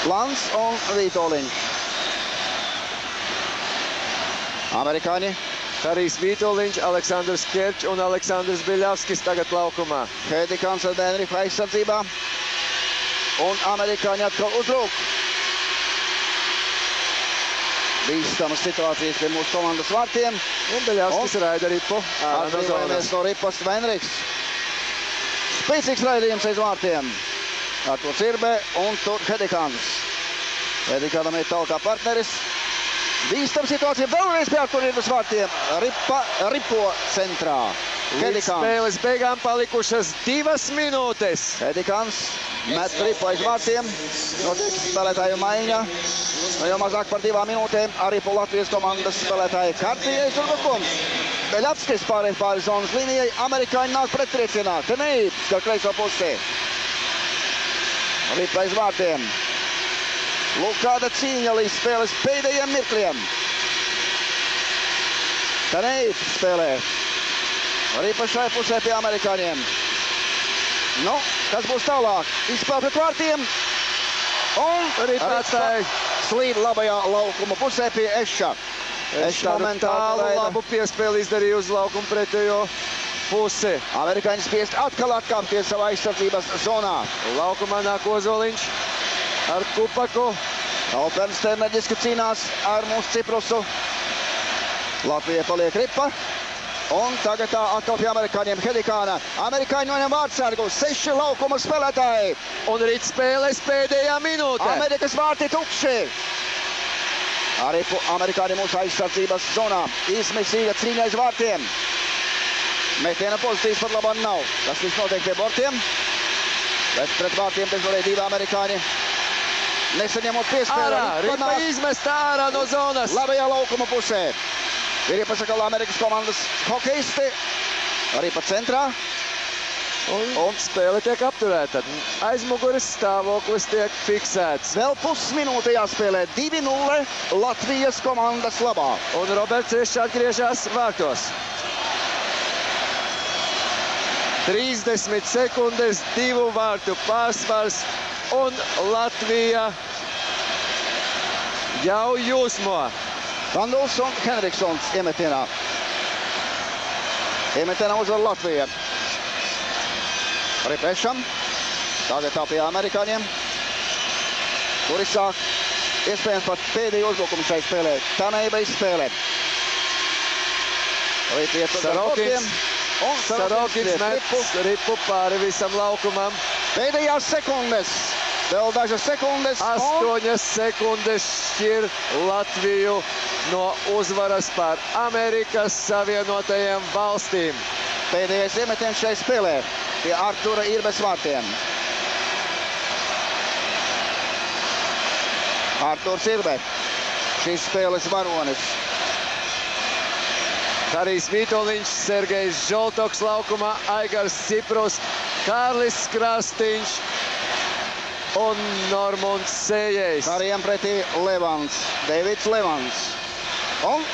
Lans un Vītoliņš. Amerikāņi. Harijs Vītoliņš, Aleksandrs Kerčs un Aleksandrs Biļavskis tagad laukumā. Hedikans ar Dēnrifa aizsardzībā. Un amerikāņi atkal uzbruk. Bīstamas situācijas pie mūsu komandas vārtiem. Un Biļavskis raida Ripu. Atbrīvojamies no Ripas Venriks. Spēcīgs raidījums aiz vārtiem. Arturs Irbe un tur Hedikans. Hedikanam ir tālāk partneris. Bīstama situācija vēlreiz pie Artura Irbes vārtiem. Ripa ripo centrā. Līdz spēles beigām palikušas 2 minūtes. Hedikans met ripu aiz vārtiem. Notiek spēlētāju maiņa. Jau mazāk par 2 minūtēm arī po Latvijas komandas spēlētāja kārtījais Urgakums. Beļapskis pārēj pāri zonas līnijai. Amerikāņi nāk prettriecienā. Teneips gar kreiso pusē. Ripa aiz vārtiem. Lūk, kāda cīņa līdz spēles pēdējiem mirkļiem. Teneips spēlē. Arī pašai pusē pie amerikāņiem. Nu, kas būs tālāk? Izspēle pret vārtiem. Un Arī atstāja slīd labajā laukuma pusē pie Eša. Eš tālu labu piespēli izdarīja uz laukumu pretējo pusi. Amerikāņi spiest atkal atkāpties savā aizsardzības zonā. Laukumā nāk Ozoliņš ar Kupaku. Alperns te enerģiski cīnās ar mūsu Ciprusu. Latvijai paliek ripa. Un tagad tā atkal pie amerikāņiem Hedikāna. Amerikāņi noņem vārtsargu. 6 laukuma spēlētāji. Un rīt spēles pēdējā minūte. Amerikas vārti tukši. Arī amerikāņi mūsu aizsardzības zonā. Izmisīga cīņa aiz vārtiem. Metiena pozitīvs pat labāk nav. Tas viss notiek pie bortiem. Bet pret vārtiem bezvarēja 2 amerikāņi. Nesaņemot piespēli. Ripa izmest ārā no zonas. Labajā laukuma pusē. Ir iepasakala Amerikas komandas hokeisti. Arī pa centrā. Un spēle tiek apturēta. Aizmuguras stāvoklis tiek fiksēts. Vēl pusminūte jāspēlē. 2-0 Latvijas komandas labā. Un Roberts Ešs atgriežas vārtos. 30 sekundes, 2 vārtu pārsvars. Un Latvija jau jūsmo. Randuls un Henriksons iemetienā. Iemetienā uzvar Latvija. Arī Pešam. Tagad tā pie amerikāņiem. Kuri sāk iespējams pat pēdējo uzbrukumu šai spēlē. Taneiba izspēlē. Arī piec uz bortiem. Un Sarokins met ripu pāri visam laukumam. Pēdējās sekundes. Vēl dažas sekundes. 8 sekundes šķir Latviju no uzvaras pār Amerikas Savienotajiem valstīm. Pēdējais iemetiens šai spēlē pie Artura Irbes vārtiem. Arturs Irbe, šīs spēles varonis. Harijs Vitoļņš, Sergejs Žoltoks laukumā, Aigars Ciprus, Kārlis Krastiņš un Normunds Sējējs. Harijam pretī Levans, Deivids Levans. Un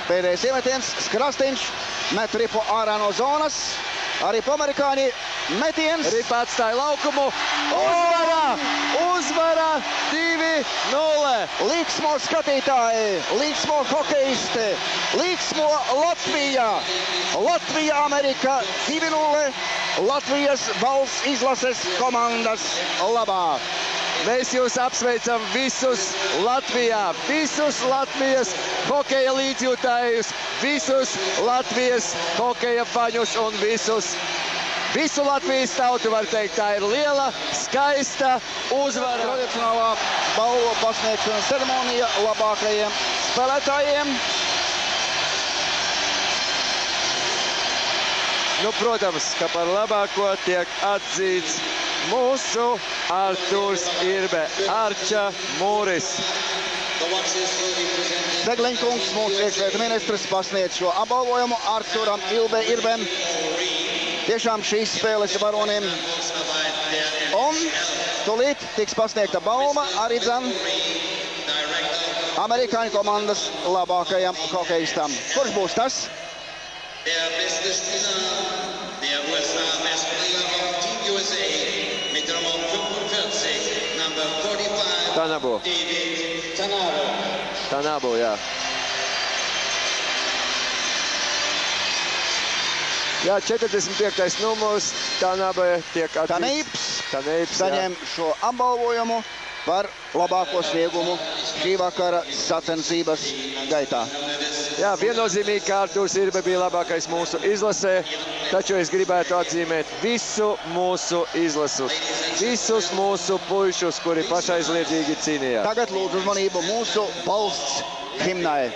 pēdējais iemetiens, Krastiņš met ripu ārā no zonas. Arī amerikāņi metiens. Ripa atstāja laukumu. Uzvara 2-0. Līksmo skatītāji, līksmo hokeisti, līksmo Latvija. Latvija, Amerika 2-0. Latvijas valsts izlases komandas labā. Mēs jūs apsveicam visus Latvijā, visus Latvijas hokeja līdzjūtājus, visus Latvijas hokeja faņus un visu Latvijas tautu, var teikt, tā ir liela, skaista uzvara. Tradicionālā balvu pasniegšanas ceremonija labākajiem spēlētājiem. Nu, protams, ka par labāko tiek atzīts mūsu Arturs Irbe, Arča Mūris. Degleņkungs, mūsu iekšlietu ministrs, pasniedz šo apbalvojumu Arturam Irbem. Tiešām šīs spēles varonim. Un tūlīt tiks pasniegta balva arī amerikāņu komandas labākajam hokeistam. Kurš būs tas? Der beste Spieler der USA Messspieler von Team USA mit der Nummer 45, Number 45, Tanabo. David Tanabo. Tanabo, jā. Jā, 45. numurs Tanabo tiek atzīts. Taneips saņem šo apbalvojumu par labāko sniegumu šī vakara sacensības gaitā. Jā, viennozīmīgi, ka Arturs Irbe bija labākais mūsu izlasē, taču es gribētu atzīmēt visu mūsu izlasu, visus mūsu puišus, kuri pašaizliedzīgi cīnījās. Tagad lūdzu uzmanību mūsu valsts himnai.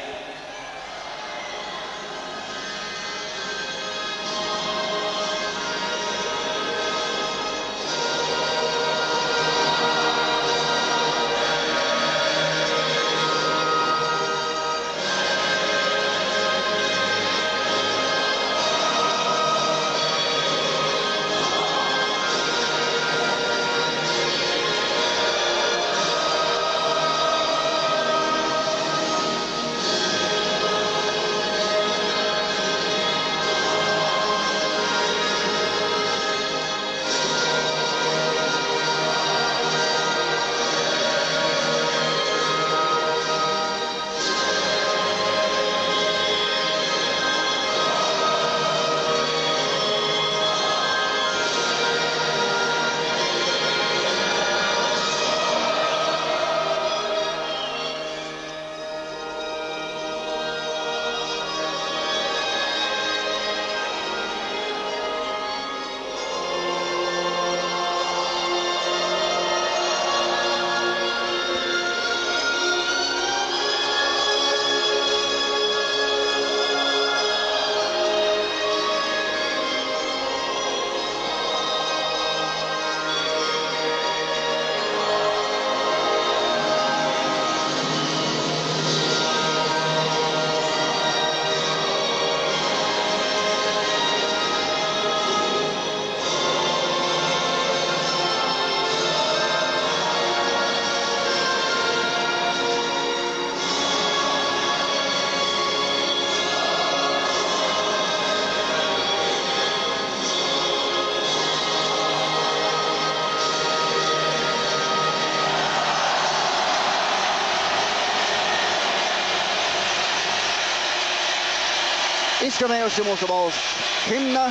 izskanējusi mūsu valsts himna,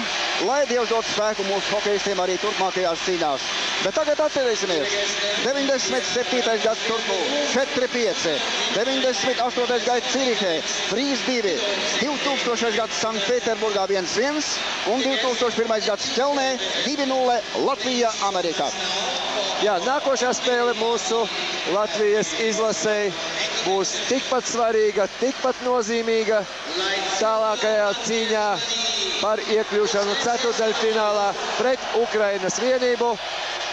lai Dievs dod spēku mūsu hokeistiem arī turpmākajās cīņās. Bet tagad atcerēsimies, 97. gads Turku 4-5, 98. gads Cirihē 3-2, 2000. gads Sanktpēterburgā 1-1 un 2001. gads Ķelnē 2-0 Latvija Amerikā. Jā, nākošā spēle mūsu Latvijas izlasei būs tikpat svarīga, tikpat nozīmīga tālākajā cīņā par iekļūšanu ceturtdaļfinālā pret Ukrainas vienību,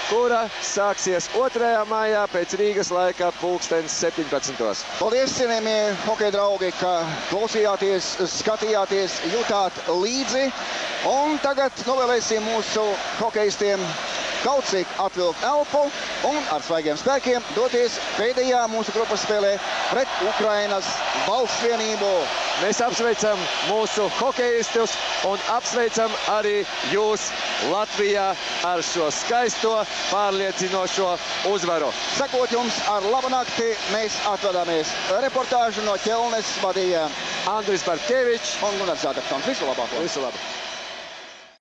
kura sāksies 2. maijā pēc Rīgas laika pulkstens 17. Paldies, cienījamie hokeja draugi, ka klausījāties, skatījāties, jutāt līdzi. Un tagad novēlēsim mūsu hokeistiem kaut cik atvilkt elpu un ar svaigiem spēkiem doties pēdējā mūsu grupas spēlē pret Ukrainas valsts vienību. Mēs apsveicam mūsu hokeistus un apsveicam arī jūs Latvijā ar šo skaisto, pārliecinošo uzvaru. Sakot jums ar labu nakti, mēs atvadāmies. Reportāžu no Ķelnes vadīja Andris Bartkevičs un Gunārs Zātarsons. Visu labāko! Visu labu!